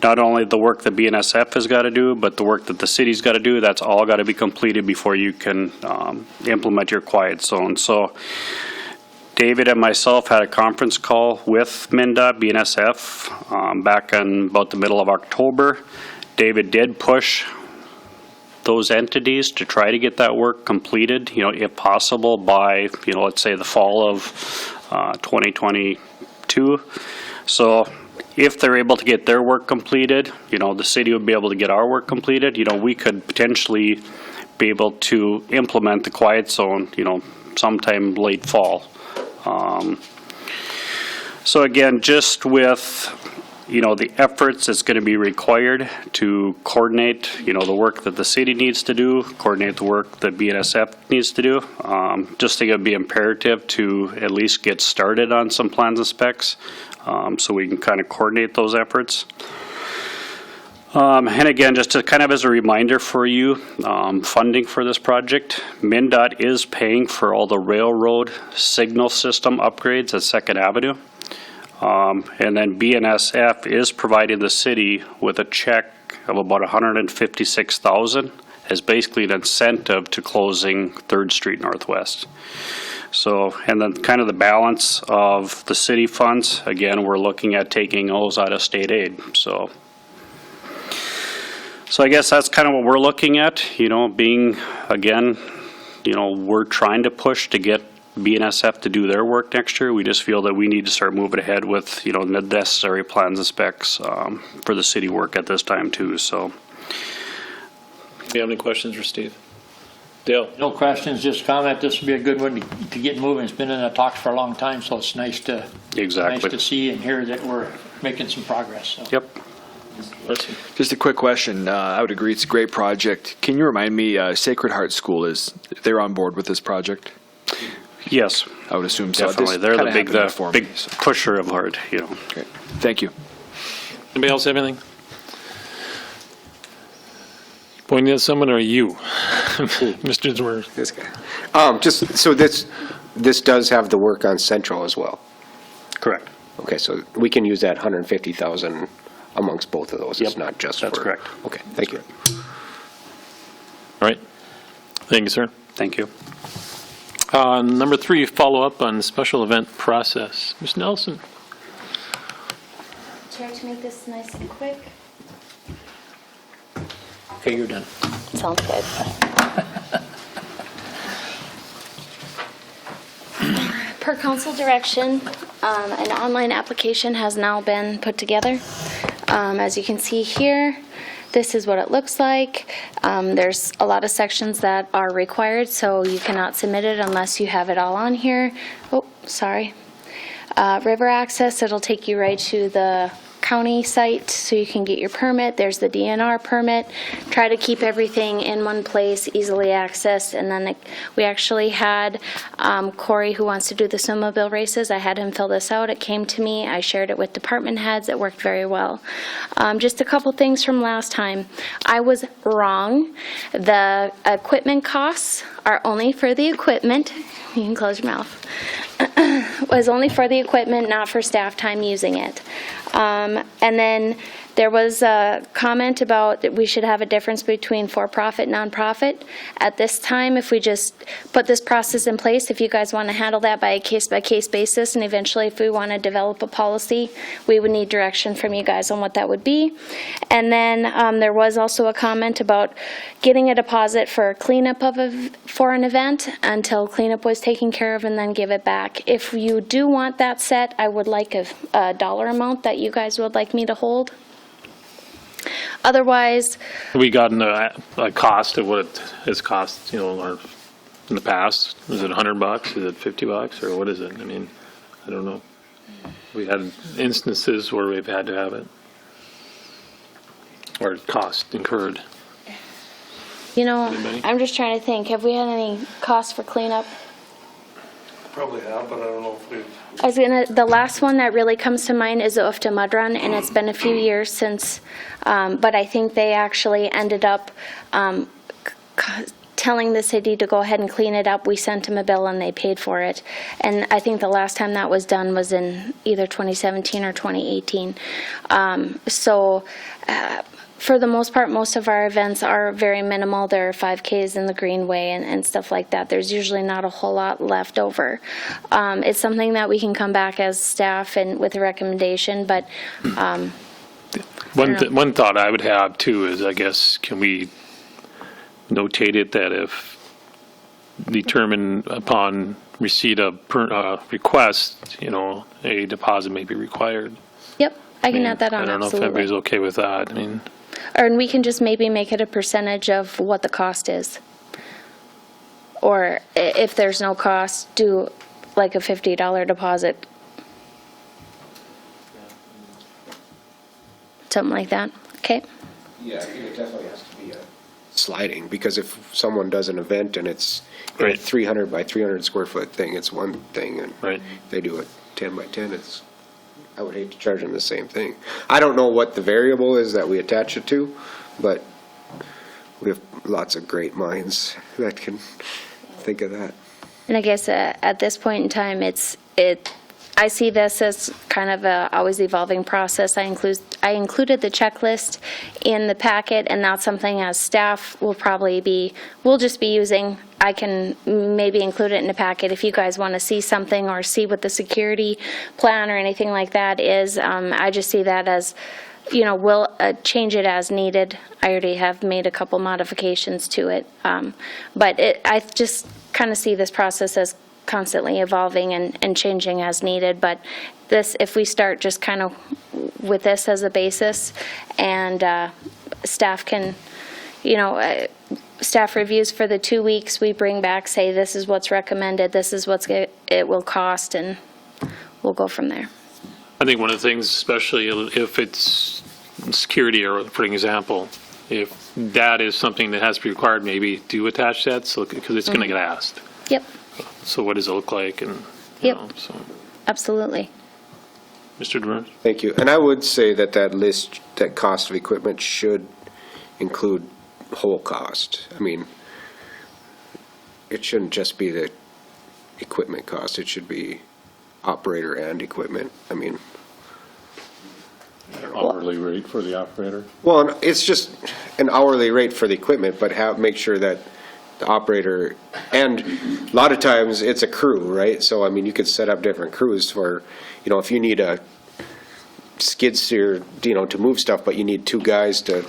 not only the work that BNSF has got to do, but the work that the city's got to do, that's all got to be completed before you can implement your quiet zone. So David and myself had a conference call with MnDOT, BNSF, back in about the middle of October. David did push those entities to try to get that work completed, if possible by, let's say the fall of 2022. So if they're able to get their work completed, the city would be able to get our work completed. We could potentially be able to implement the quiet zone, sometime late fall. So again, just with, the efforts that's going to be required to coordinate, the work that the city needs to do, coordinate the work that BNSF needs to do, just think it would be imperative to at least get started on some plans and specs. So we can kind of coordinate those efforts. And again, just to kind of as a reminder for you, funding for this project, MnDOT is paying for all the railroad signal system upgrades at 2nd Avenue. And then BNSF is providing the city with a check of about $156,000 as basically an incentive to closing 3rd Street Northwest. So, and then kind of the balance of the city funds, again, we're looking at taking those out of state aid. So So I guess that's kind of what we're looking at, being, again, we're trying to push to get BNSF to do their work next year. We just feel that we need to start moving ahead with, the necessary plans and specs for the city work at this time too, so. Do you have any questions for Steve? Dale? No questions, just comment, this would be a good one to get moving. It's been in the talks for a long time, so it's nice to Exactly. see and hear that we're making some progress. So. Yep. Just a quick question. I would agree it's a great project. Can you remind me, Sacred Heart School, they're on board with this project? Yes. I would assume so. Definitely. This They're the kinda big, happened before me, big so. pusher of HARD, Great. Thank you. Anybody else have anything? Pointing at someone or you? Mr. Zwer? This guy. Just, so this does have the work on Central as well? Correct. Okay, so we can use that 150,000 amongst both of those? It's Yep, not just for... that's correct. Okay, thank you. All right. Thank you, sir. Thank you. Number 3, follow-up on the special event process. Ms. Nelson? Chair, to make this nice and quick. Okay, you're done. Sounds good. Per council direction, an online application has now been put together. As you can see here, this is what it looks like. There's a lot of sections that are required, so you cannot submit it unless you have it all on here. Oh, sorry. River access, it'll take you right to the county site so you can get your permit. There's the DNR permit. Try to keep everything in one place, easily accessed. And then we actually had Corey, who wants to do the snowmobile races. I had him fill this out. It came to me. I shared it with department heads. It worked very well. Just a couple things from last time. I was wrong. The equipment costs are only for the equipment. You can close your mouth. Was only for the equipment, not for staff time using it. And then there was a comment about that we should have a difference between for-profit, nonprofit. At this time, if we just put this process in place, if you guys want to handle that by a case-by-case basis, and eventually if we want to develop a policy, we would need direction from you guys on what that would be. And then there was also a comment about getting a deposit for cleanup for an event until cleanup was taken care of and then give it back. If you do want that set, I would like a dollar amount that you guys would like me to hold. Otherwise, Have we gotten a cost of what it has cost, or in the past? Is it $100? Is it $50? Or what is it? I mean, I don't know. We had instances where we've had to have it. Or cost incurred. Anybody? I'm just trying to think, have we had any costs for cleanup? Probably have, but I don't know if we've. The last one that really comes to mind is the Ufta Mud Run, and it's been a few years since, but I think they actually ended up telling the city to go ahead and clean it up. We sent them a bill and they paid for it. And I think the last time that was done was in either 2017 or 2018. For the most part, most of our events are very minimal. There are 5Ks in the Greenway and stuff like that. There's usually not a whole lot left over. It's something that we can come back as staff and with a recommendation, but One thought I would have too is, I guess, can we notate it that if determined upon receipt of request, a deposit may be required. yep, I can add that on, I don't know if absolutely. everybody's okay with that. I mean, And we can just maybe make it a percentage of what the cost is. Or if there's no cost, do like a $50 deposit. Something like that, okay? Yeah, I think it definitely has to be a sliding, because if someone does an event and it's a Right. 300 by 300 square foot thing, it's one thing, and Right. they do it 10 by 10, I would hate to charge them the same thing. I don't know what the variable is that we attach it to, but we have lots of great minds that can think of that. And I guess at this point in time, I see this as kind of a always evolving process. I included the checklist in the packet, and that's something as staff we'll just be using. I can maybe include it in the packet if you guys want to see something or see what the security plan or anything like that is. I just see that as we'll change it as needed. I already have made a couple modifications to it. But I just kind of see this process as constantly evolving and changing as needed. But this, if we start just kind of with this as a basis, and staff can, staff reviews for the 2 weeks, we bring back, say, this is what's recommended, this is what it will cost, and we'll go from there. I think one of the things, especially if it's security, or for example, if that is something that has to be required, maybe do attach that, so, because it's going to get asked. Yep, So what does it look like? And Yep. So, absolutely. Mr. Demers? Thank you. And I would say that that list, that cost of equipment should include whole cost. I mean, it shouldn't just be the equipment cost. It should be operator and equipment. I mean, Hourly rate for the operator? well, it's just an hourly rate for the equipment, but make sure that the operator, and a lot of times it's a crew, right? So, I mean, you could set up different crews for, if you need a skid steer, to move stuff, but you need 2 guys to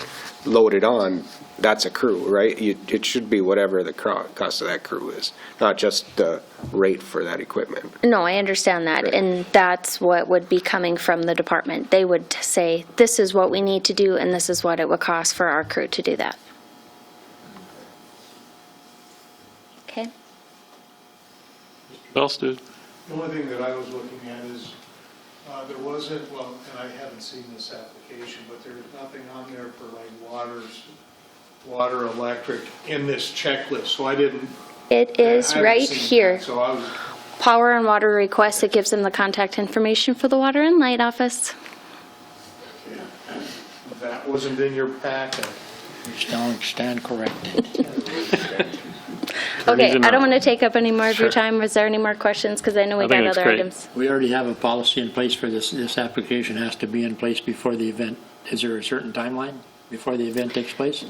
load it on, that's a crew, right? It should be whatever the cost of that crew is, not just the rate for that equipment. No, I understand that, Right. and that's what would be coming from the department. They would say, this is what we need to do, and this is what it would cost for our crew to do that. Okay? What else, dude? The only thing that I was looking at is, there wasn't, well, and I haven't seen this application, but there's nothing on there for like water, electric in this checklist, so I didn't. It I is haven't right seen here. that, So I was, Power and water requests, it gives them the contact information for the water and light office. that wasn't in your packet. Stand corrected. Okay, I know. don't want to take up any more of your Sure. time. Was there any more questions? Because I know we I think got that's other great. items. We already have a policy in place for this. This application has to be in place before the event. Is there a certain timeline before the event takes place?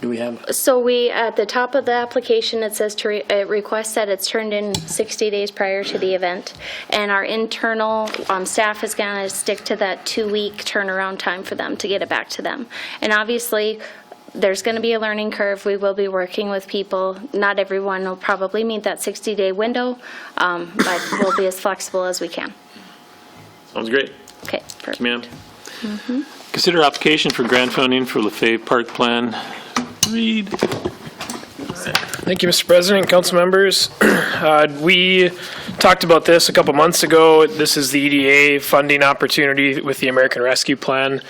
Do we have? So we, at the top of the application, it says it requests that it's turned in 60 days prior to the event. And our internal staff is going to stick to that 2-week turnaround time for them to get it back to them. And obviously, there's going to be a learning curve. We will be working with people. Not everyone will probably meet that 60-day window, but we'll be as flexible as we can. Sounds great. Okay, Thank you, perfect. ma'am. Consider application for grant funding for LaFave Park Plan. Read. Thank you, Mr. President, council members. We talked about this a couple months ago. This is the EDA funding opportunity with the American Rescue Plan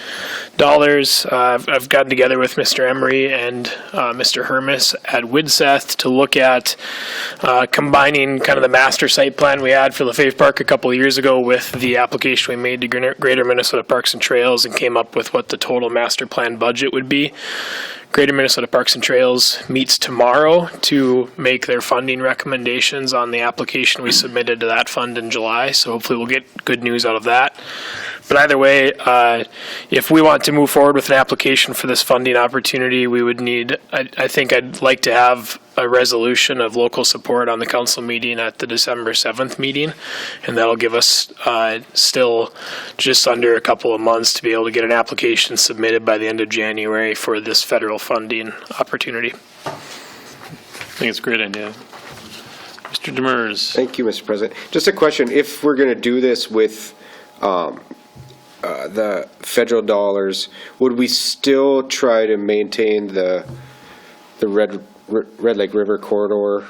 dollars. I've gotten together with Mr. Emery and Mr. Hermes at Widseth to look at combining kind of the master site plan we had for LaFave Park a couple of years ago with the application we made to Greater Minnesota Parks and Trails, and came up with what the total master plan budget would be. Greater Minnesota Parks and Trails meets tomorrow to make their funding recommendations on the application we submitted to that fund in July, so hopefully we'll get good news out of that. But either way, if we want to move forward with an application for this funding opportunity, we would need, I think I'd like to have a resolution of local support on the council meeting at the December 7th meeting, and that'll give us still just under a couple of months to be able to get an application submitted by the end of January for this federal funding opportunity. I think it's a great idea. Mr. Demers. Thank you, Mr. President. Just a question, if we're going to do this with the federal dollars, would we still try to maintain the Red Lake River corridor,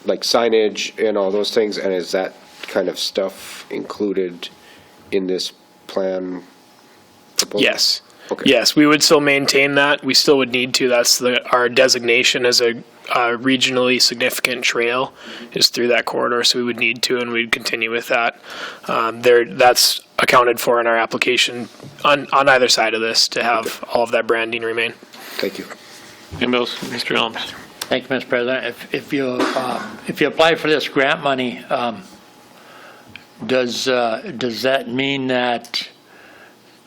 like signage and all those things, and is that kind of stuff included in this plan proposal? Yes. Okay. Yes, we would still maintain that. We still would need to. That's our designation as a regionally significant trail is through that corridor, so we would need to, and we'd continue with that. That's accounted for in our application on either side of this to have all of that branding remain. Thank you. Anybody else? Mr. Elms. Thank you, Mr. President. If you apply for this grant money, does that mean that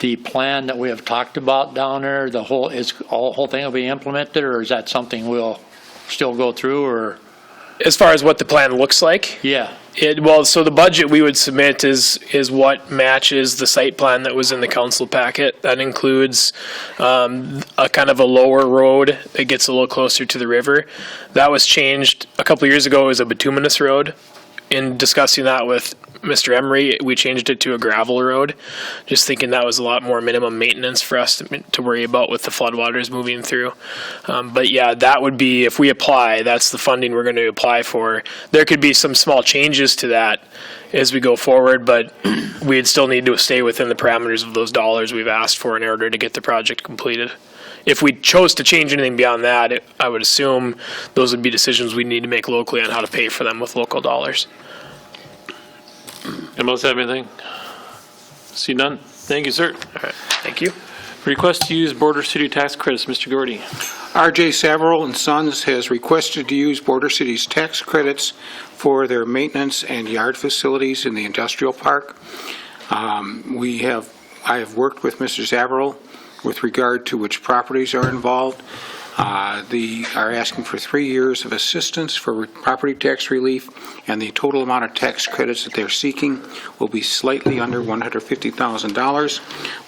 the plan that we have talked about down there, the whole thing will be implemented, or is that something we'll still go through, or? As far as what the plan looks like, Yeah. Well, so the budget we would submit is what matches the site plan that was in the council packet. That includes a kind of a lower road that gets a little closer to the river. That was changed a couple of years ago as a bituminous road. In discussing that with Mr. Emery, we changed it to a gravel road, just thinking that was a lot more minimum maintenance for us to worry about with the floodwaters moving through. But yeah, that would be, if we apply, that's the funding we're going to apply for. There could be some small changes to that as we go forward, but we'd still need to stay within the parameters of those dollars we've asked for in order to get the project completed. If we chose to change anything beyond that, I would assume those would be decisions we need to make locally on how to pay for them with local dollars. Anyone else have anything? See none? Thank you, sir. All right, thank you. Request to use Border City tax credits, Mr. Gordy. R.J. Saverell and Sons has requested to use Border City's tax credits for their maintenance and yard facilities in the industrial park. I have worked with Mr. Saverell with regard to which properties are involved. They are asking for 3 years of assistance for property tax relief, and the total amount of tax credits that they're seeking will be slightly under $150,000.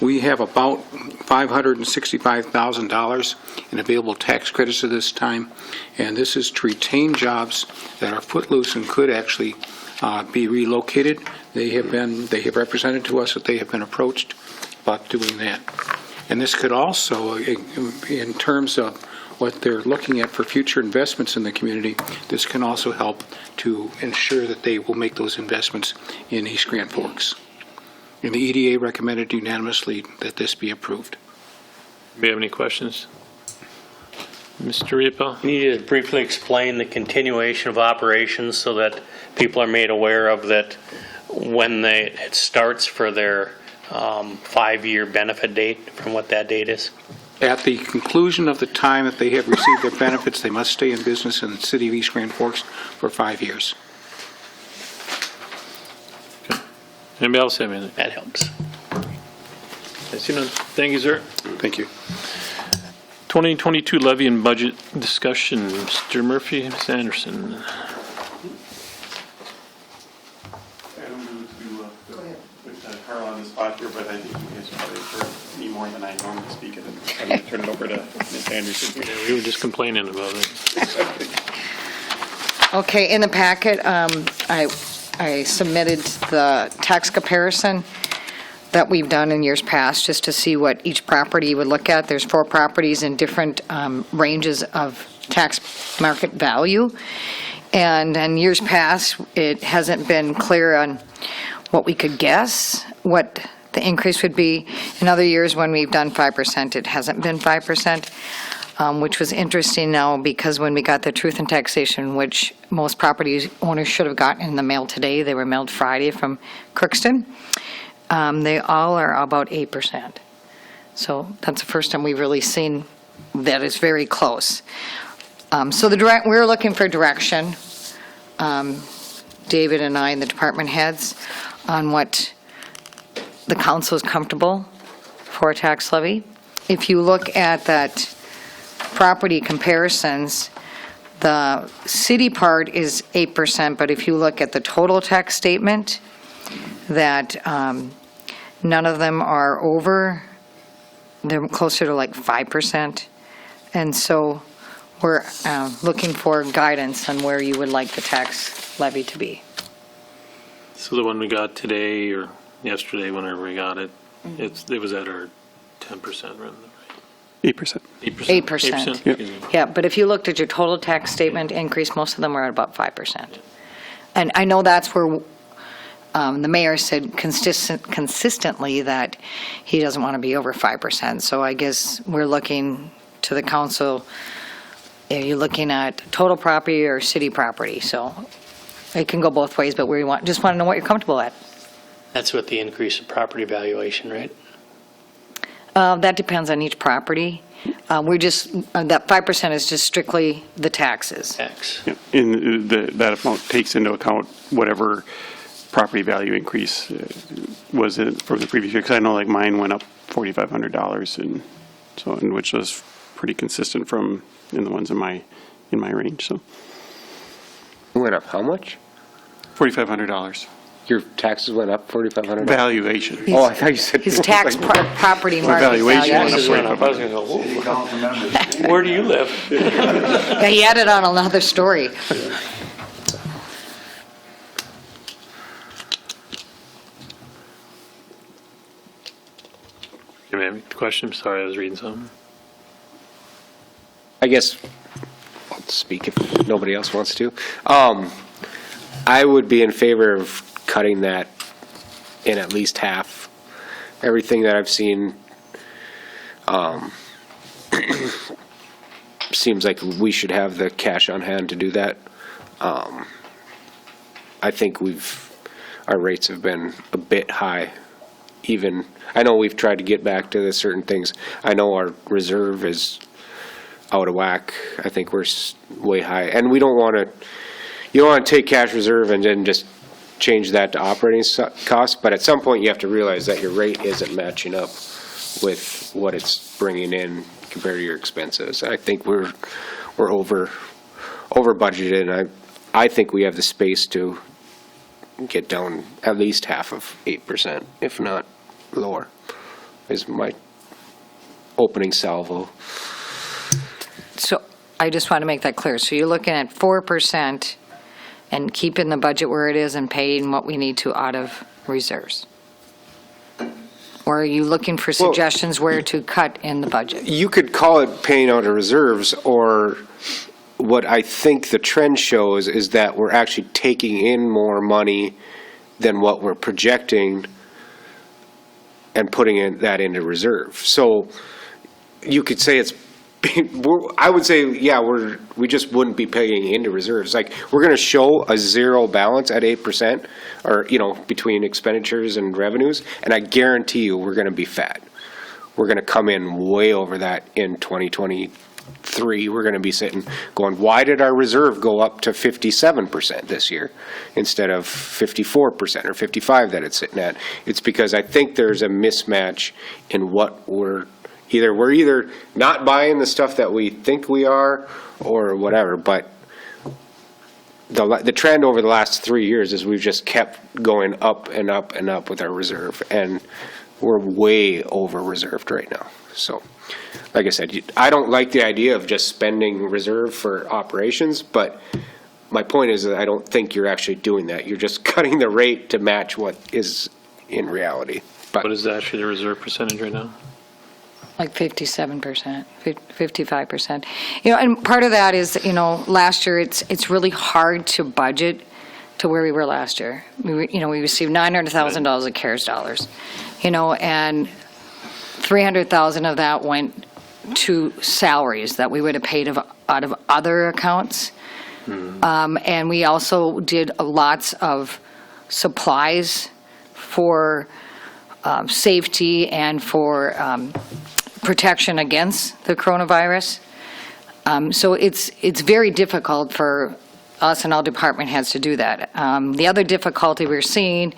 We have about $565,000 in available tax credits at this time, and this is to retain jobs that are footloose and could actually be relocated. They have represented to us that they have been approached about doing that. And this could also, in terms of what they're looking at for future investments in the community, this can also help to ensure that they will make those investments in East Grand Forks. And the EDA recommended unanimously that this be approved. Do you have any questions? Mr. Riepel? You need to briefly explain the continuation of operations so that people are made aware of that when it starts for their 5-year benefit date, from what that date is. At the conclusion of the time that they have received their benefits, they must stay in business in the city of East Grand Forks for 5 years. Anybody else have anything? That helps. I see none. Thank you, sir. Thank you. 2022 levy and budget discussion. Mr. Murphy, Ms. Anderson. I don't mean to put Carl on the spot here, but I think you guys probably heard me more than I normally speak, and I'm going to turn it over to Ms. Anderson. Yeah, we were just complaining about it. Okay, in the packet, I submitted the tax comparison that we've done in years past, just to see what each property would look at. There's 4 properties in different ranges of tax market value. And in years past, it hasn't been clear on what we could guess, what the increase would be. In other years, when we've done 5%, it hasn't been 5%, which was interesting now, because when we got the truth in taxation, which most property owners should have gotten in the mail today, they were mailed Friday from Crookston, they all are about 8%. So that's the first time we've really seen that it's very close. So we're looking for direction, David and I and the department heads, on what the council is comfortable for a tax levy. If you look at that property comparisons, the city part is 8%, but if you look at the total tax statement, that none of them are over, they're closer to like 5%. And so we're looking for guidance on where you would like the tax levy to be. So the one we got today or yesterday, whenever we got it, it was at our 10%, right? 8%. 8%. 8%. Yep. Yeah, but if you looked at your total tax statement increase, most of them are at about 5%. And I know that's where the mayor said consistently that he doesn't want to be over 5%. So I guess we're looking to the council, are you looking at total property or city property? So it can go both ways, but we just want to know what you're comfortable at. That's with the increase in property valuation, right? That depends on each property. We're just, that 5% is just strictly the taxes. Tax. Yeah, and that amount takes into account whatever property value increase was it from the previous year, because I know like mine went up $4,500, and so, and which was pretty consistent from in the ones in my range. So It went up how much? $4,500 Your taxes went up $4,500? valuation. Oh, I thought you said. His tax property market valuation value. went up. I was gonna go, where do you live? Yeah, he added on another story. You may have a question? Sorry, I was reading something. I guess I'll speak if nobody else wants to. I would be in favor of cutting that in at least half. Everything that I've seen seems like we should have the cash on hand to do that. I think our rates have been a bit high. Even, I know we've tried to get back to the certain things. I know our reserve is out of whack. I think we're way high. And we don't want to, you don't want to take cash reserve and then just change that to operating costs. But at some point, you have to realize that your rate isn't matching up with what it's bringing in compared to your expenses. I think we're over budgeted, and I think we have the space to get down at least half of 8%, if not lower, is my opening salvo. So I just want to make that clear. So you're looking at 4% and keeping the budget where it is and paying what we need to out of reserves? Or are you looking for suggestions where to cut in the budget? You could call it paying out of reserves, or what I think the trend shows is that we're actually taking in more money than what we're projecting and putting that into reserve. So you could say it's, I would say, yeah, we just wouldn't be paying into reserves. Like, we're going to show a zero balance at 8%, or, between expenditures and revenues, and I guarantee you we're going to be fat. We're going to come in way over that in 2023. We're going to be sitting going, why did our reserve go up to 57% this year instead of 54% or 55% that it's sitting at? It's because I think there's a mismatch in what we're either not buying the stuff that we think we are or whatever, but the trend over the last 3 years is we've just kept going up and up and up with our reserve, and we're way over reserved right now. So, like I said, I don't like the idea of just spending reserve for operations, but my point is that I don't think you're actually doing that. You're just cutting the rate to match what is in reality. But What is actually the reserve percentage right now? Like 57%, 55%. And part of that is, last year, it's really hard to budget to where we were last year. We received $900,000 of CARES dollars, and $300,000 of that went to salaries that we would have paid out of other accounts. And we also did lots of supplies for safety and for protection against the coronavirus. So it's very difficult for us and all department heads to do that. The other difficulty we're seeing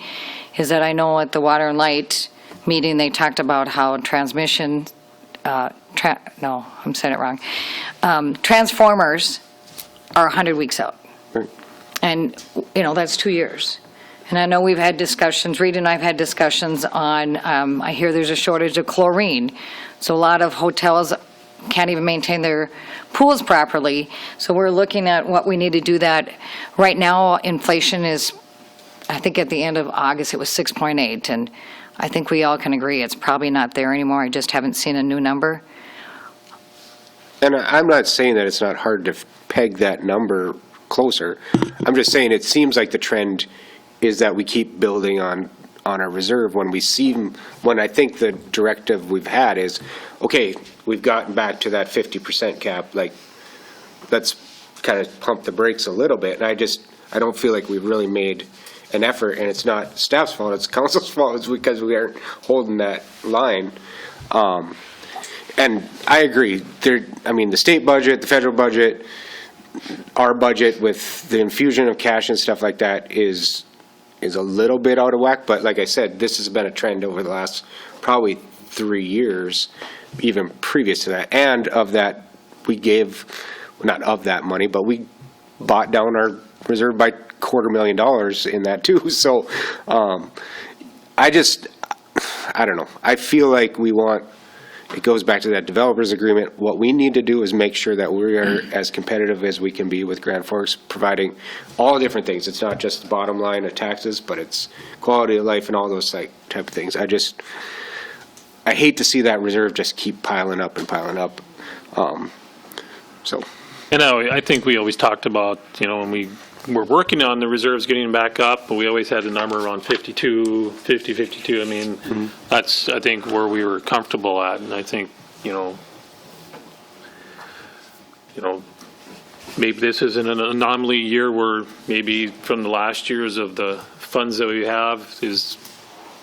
is that I know at the Water and Light meeting, they talked about how transmission, no, I'm saying it wrong. Transformers are 100 weeks out. Right. And, that's 2 years. And I know we've had discussions, Rita and I have had discussions on, I hear there's a shortage of chlorine. So a lot of hotels can't even maintain their pools properly. So we're looking at what we need to do that. Right now, inflation is, I think at the end of August, it was 6.8. And I think we all can agree it's probably not there anymore. I just haven't seen a new number. And I'm not saying that it's not hard to peg that number closer. I'm just saying it seems like the trend is that we keep building on our reserve when I think the directive we've had is, okay, we've gotten back to that 50% cap, like, let's kind of pump the brakes a little bit. And I don't feel like we've really made an effort, and it's not staff's fault, it's council's fault, it's because we aren't holding that line. And I agree, the state budget, the federal budget, our budget with the infusion of cash and stuff like that is a little bit out of whack, but like I said, this has been a trend over the last probably 3 years, even previous to that. And of that, we gave, not of that money, but we bought down our reserve by $250,000 in that too. So I don't know. I feel like it goes back to that developers agreement. What we need to do is make sure that we are as competitive as we can be with Grand Forks, providing all different things. It's not just the bottom line of taxes, but it's quality of life and all those type of things. I hate to see that reserve just keep piling up and piling up. So. And I think we always talked about, when we were working on the reserves getting back up, but we always had a number around 52. I mean, that's, I think, where we were comfortable at. And I think, maybe this isn't an anomaly year where maybe from the last years of the funds that we have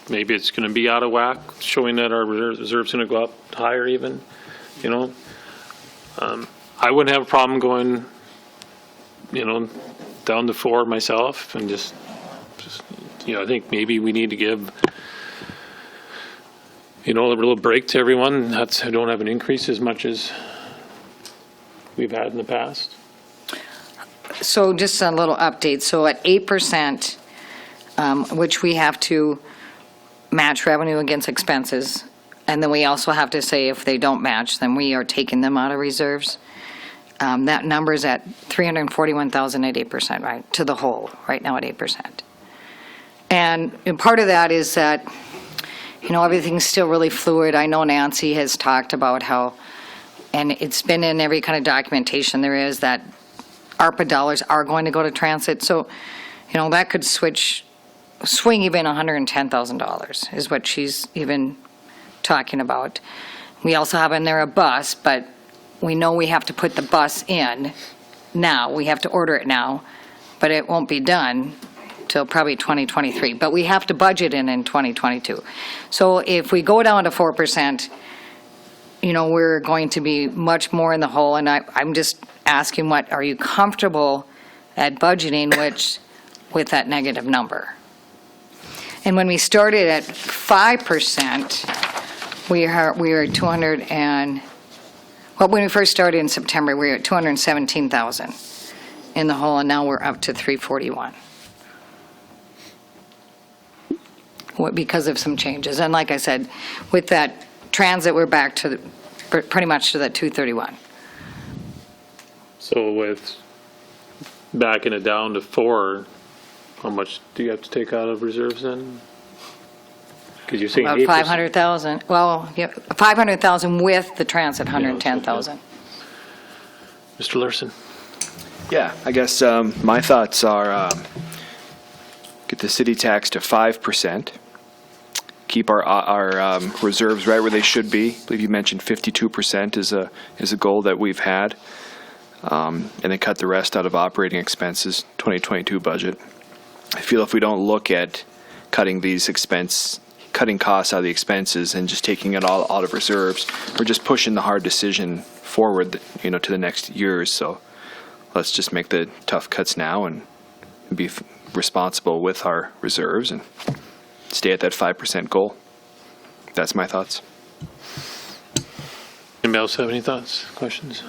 maybe it's going to be out of whack, showing that our reserve's going to go up higher even, I wouldn't have a problem going, down to 4 myself and just, I think maybe we need to give, a little break to everyone. I don't have an increase as much as we've had in the past. So just a little update. So at 8%, which we have to match revenue against expenses, and then we also have to say if they don't match, then we are taking them out of reserves. That number is at $341,000 at 8%, right, to the whole, right now at 8%. And part of that is that, everything's still really fluid. I know Nancy has talked about how, and it's been in every kind of documentation there is, that ARPA dollars are going to go to transit. So, that could swing even $110,000 is what she's even talking about. We also have in there a bus, but we know we have to put the bus in now. We have to order it now, but it won't be done till probably 2023. But we have to budget in 2022. So if we go down to 4%, we're going to be much more in the hole. And I'm just asking, are you comfortable at budgeting with that negative number? And when we started at 5%, we were at 200 and, when we first started in September, we were at 217,000 in the hole, and now we're up to 341. Because of some changes. And like I said, with that transit, we're back to pretty much to that 231. So with backing it down to 4, how much do you have to take out of reserves then? Because you're saying About 8%. 500,000. Well, yeah, 500,000 with the transit, 110,000. Mr. Larson? Yeah, I guess my thoughts are get the city tax to 5%, keep our reserves right where they should be. I believe you mentioned 52% is a goal that we've had, and then cut the rest out of operating expenses, 2022 budget. I feel if we don't look at cutting costs out of the expenses and just taking it all out of reserves, we're just pushing the hard decision forward, to the next years. So let's just make the tough cuts now and be responsible with our reserves and stay at that 5% goal. That's my thoughts. Anybody else have any thoughts, questions?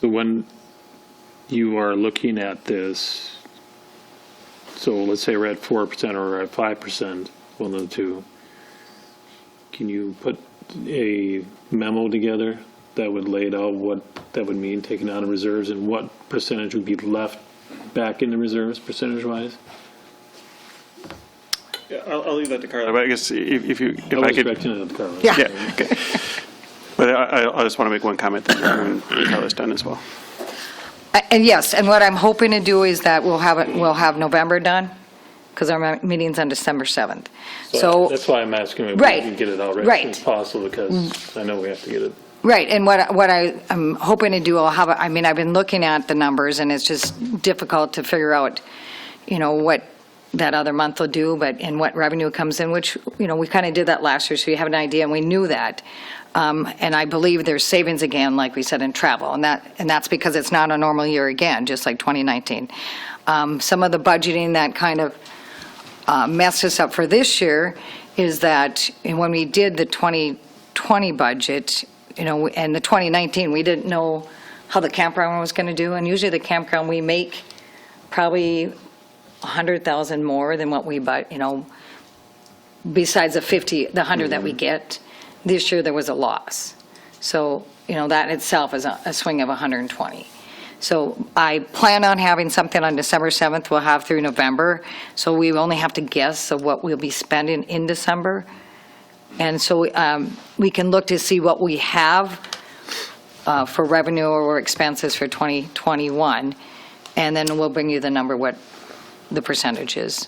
So when you are looking at this, so let's say we're at 4% or we're at 5%, one of the two, can you put a memo together that would lay it out what that would mean, taking out of reserves, and what percentage would be left back in the reserves, percentage-wise? Yeah, I'll leave that to Carla, but I guess if I could. Directing it to Carla. Yeah, okay. But I just want to make one comment that Carla's done as well. And yes, and what I'm hoping to do is that we'll have November done, because our meeting's on December 7th. So That's why I'm asking if we Right. can get it out Right. as possible, because I know we have to get it. Right, and what I'm hoping to do, I've been looking at the numbers, and it's just difficult to figure out, what that other month will do, and what revenue comes in, which, we kind of did that last year, so we have an idea, and we knew that. And I believe there's savings again, like we said, in travel, and that's because it's not a normal year again, just like 2019. Some of the budgeting that kind of messed us up for this year is that when we did the 2020 budget, and the 2019, we didn't know how the campground was going to do, and usually the campground, we make probably 100,000 more than what we buy, besides the 100 that we get. This year, there was a loss. So, that in itself is a swing of 120. So I plan on having something on December 7th we'll have through November. So we only have to guess of what we'll be spending in December. And so we can look to see what we have for revenue or expenses for 2021. And then we'll bring you the number, what the percentage is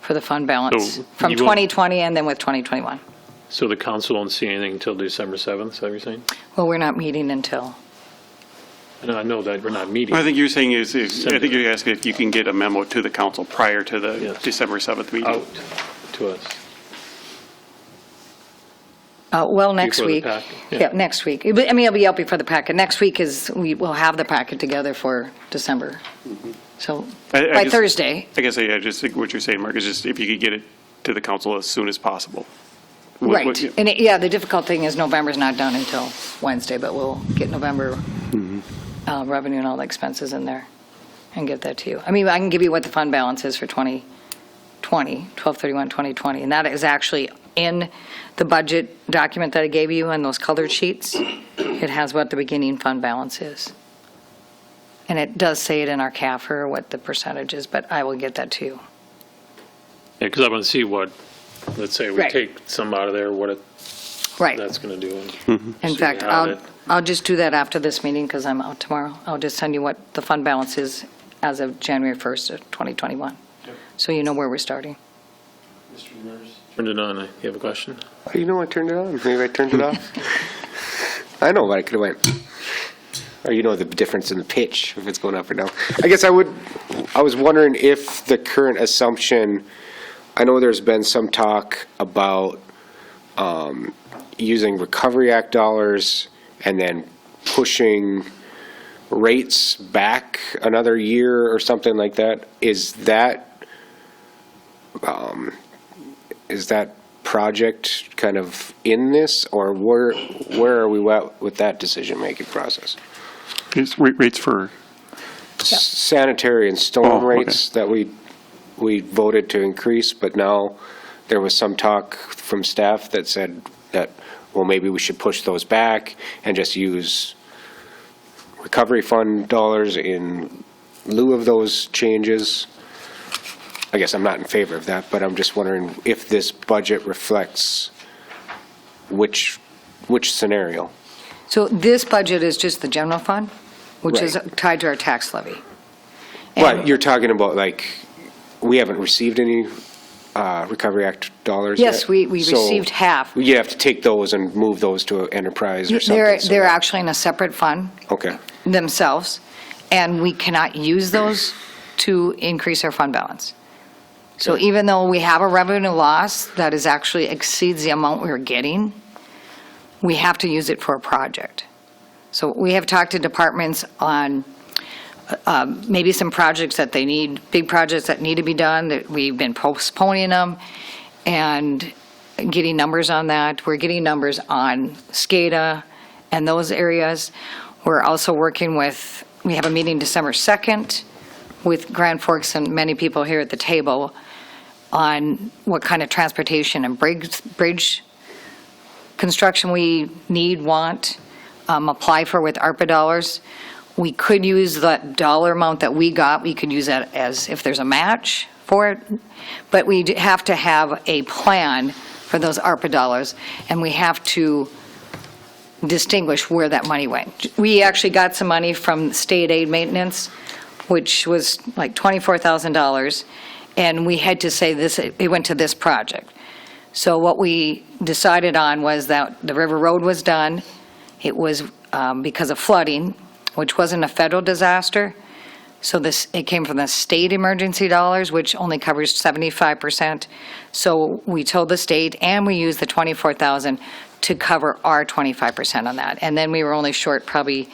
for the fund balance So from you won't- 2020 and then with 2021. So the council won't see anything until December 7th, is that what you're saying? Well, we're not meeting until, And I know that we're not meeting. I think you're saying I think you're asking if you can get a memo to the council prior to the Yes. December 7th meeting. Out to us. well, next Before the week. packet, yeah. Yeah, next week. It'll be out before the packet. Next week we will have the packet together for December. So I by guess- Thursday. I guess I just think what you're saying, Mark, is just if you could get it to the council as soon as possible. What- Right. And the difficult thing is November's not done until Wednesday, but we'll get November revenue and all the expenses in there and get that to you. I mean, I can give you what the fund balance is for 2020, 12/31/2020, and that is actually in the budget document that I gave you and those colored sheets. It has what the beginning fund balance is. And it does say it in our CAFR, what the percentage is, but I will get that to you. Yeah, because I want to see what, let's say we Right. take some out of there, what Right. that's going to do. In So fact, you have it. I'll just do that after this meeting because I'm out tomorrow. I'll just send you what the fund balance is as of January 1st of 2021. So you know where we're starting. Turn it on. You have a question? You know I turned it on. Maybe I turned it off. I know, but I could have went, or the difference in the pitch, if it's going up or down. I guess I was wondering if the current assumption, I know there's been some talk about using Recovery Act dollars and then pushing rates back another year or something like that. Is that project kind of in this, or where are we at with that decision-making process? It's rates for, Sanitary and storm Oh, okay. rates that we voted to increase, but now there was some talk from staff that said that, well, maybe we should push those back and just use recovery fund dollars in lieu of those changes. I guess I'm not in favor of that, but I'm just wondering if this budget reflects which scenario. So this budget is just the general fund, which is Right. tied to our tax levy. But you're talking about, we haven't received any Recovery Act dollars yet? Yes, we So received half. You have to take those and move those to enterprise or something? so They're that- actually in a separate fund Okay. themselves, and we cannot use those to increase our fund balance. So even though we have a revenue loss that is actually exceeds the amount we're getting, we have to use it for a project. So we have talked to departments on maybe some projects that they need, big projects that need to be done, that we've been postponing them and getting numbers on that. We're getting numbers on SCADA and those areas. We're also working with, we have a meeting December 2nd with Grand Forks and many people here at the table on what kind of transportation and bridge construction we need, want, apply for with ARPA dollars. We could use that dollar amount that we got, we could use that as if there's a match for it, but we have to have a plan for those ARPA dollars, and we have to distinguish where that money went. We actually got some money from state aid maintenance, which was like $24,000, and we had to say this, it went to this project. So what we decided on was that the River Road was done. It was because of flooding, which wasn't a federal disaster. So it came from the state emergency dollars, which only covers 75%. So we told the state, and we used the $24,000 to cover our 25% on that. And then we were only short probably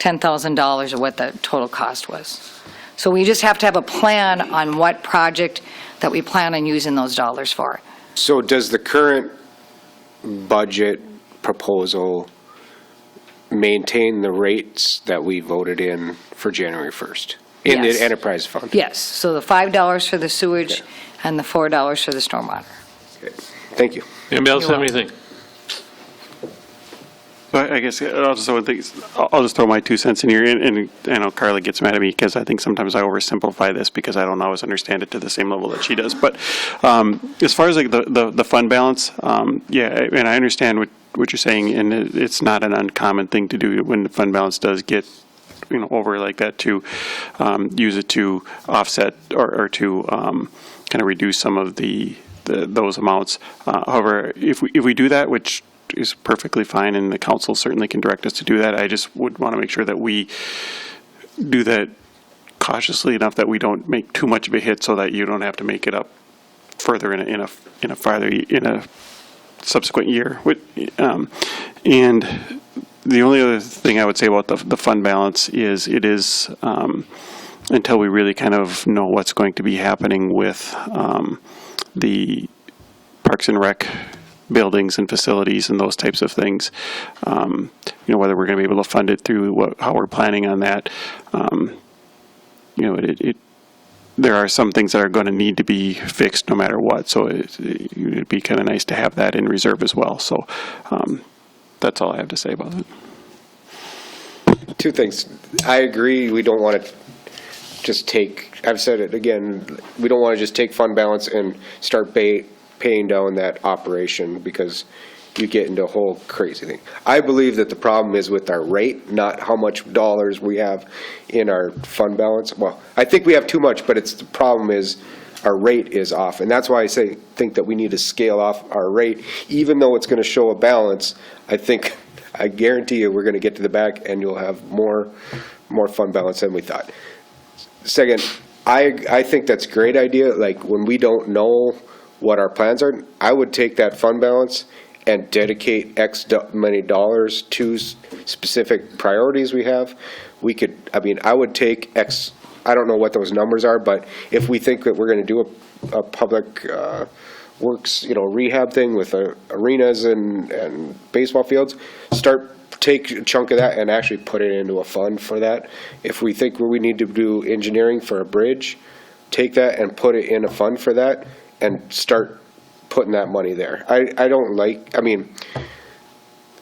$10,000 of what the total cost was. So we just have to have a plan on what project that we plan on using those dollars for. So does the current budget proposal maintain the rates that we voted in for January 1st in Yes. the enterprise fund? Yes, so the $5 for the sewage and the $4 for the stormwater. Thank you. Anybody else You're have anything? But I guess I'll just throw my 2 cents in here, and I know Carla gets mad at me because I think sometimes I oversimplify this because I don't always understand it to the same level that she does. But as far as like the fund balance, yeah, and I understand what you're saying, and it's not an uncommon thing to do when the fund balance does get over like that, to use it to offset or to kind of reduce some of those amounts. However, if we do that, which is perfectly fine, and the council certainly can direct us to do that, I just would want to make sure that we do that cautiously enough that we don't make too much of a hit, so that you don't have to make it up further in a subsequent year. And the only other thing I would say about the fund balance is it is until we really kind of know what's going to be happening with the Parks and Rec buildings and facilities and those types of things, whether we're going to be able to fund it through how we're planning on that. There are some things that are going to need to be fixed no matter what, so it'd be kind of nice to have that in reserve as well. So that's all I have to say about it. 2 things. I agree, we don't want to just take, I've said it again, we don't want to just take fund balance and start paying down that operation, because you get into a whole crazy thing. I believe that the problem is with our rate, not how much dollars we have in our fund balance. Well, I think we have too much, but the problem is our rate is off. And that's why I think that we need to scale off our rate. Even though it's going to show a balance, I guarantee you we're going to get to the back and you'll have more fund balance than we thought. Second, I think that's a great idea. Like, when we don't know what our plans are, I would take that fund balance and dedicate X many dollars to specific priorities we have. I would take X, I don't know what those numbers are, but if we think that we're going to do a public works, rehab thing with arenas and baseball fields, take a chunk of that and actually put it into a fund for that. If we think we need to do engineering for a bridge, take that and put it in a fund for that and start putting that money there.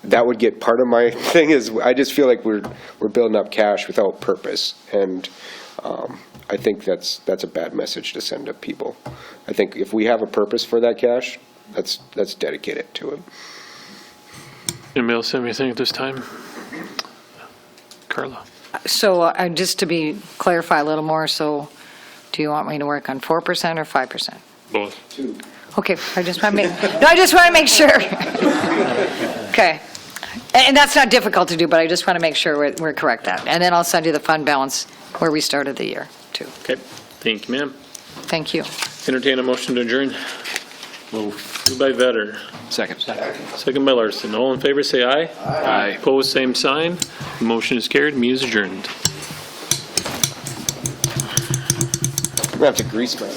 That would get part of my thing is I just feel like we're building up cash without purpose, and I think that's a bad message to send to people. I think if we have a purpose for that cash, let's dedicate it to it. Anybody else have anything at this time? Carla? So just to clarify a little more, so do you want me to work on 4% or 5%? Both. Okay, I just want to make sure. Okay. And that's not difficult to do, but I just want to make sure we're correct that. And then I'll send you the fund balance where we started the year, too. Okay. Thank you, ma'am. Thank you. Entertain a motion to adjourn. Moved by Vetter. Second. Second by Larson. All in favor, say aye. Aye. Opposed, same sign. Motion is carried. Meeting is adjourned. We're going to have to grease my...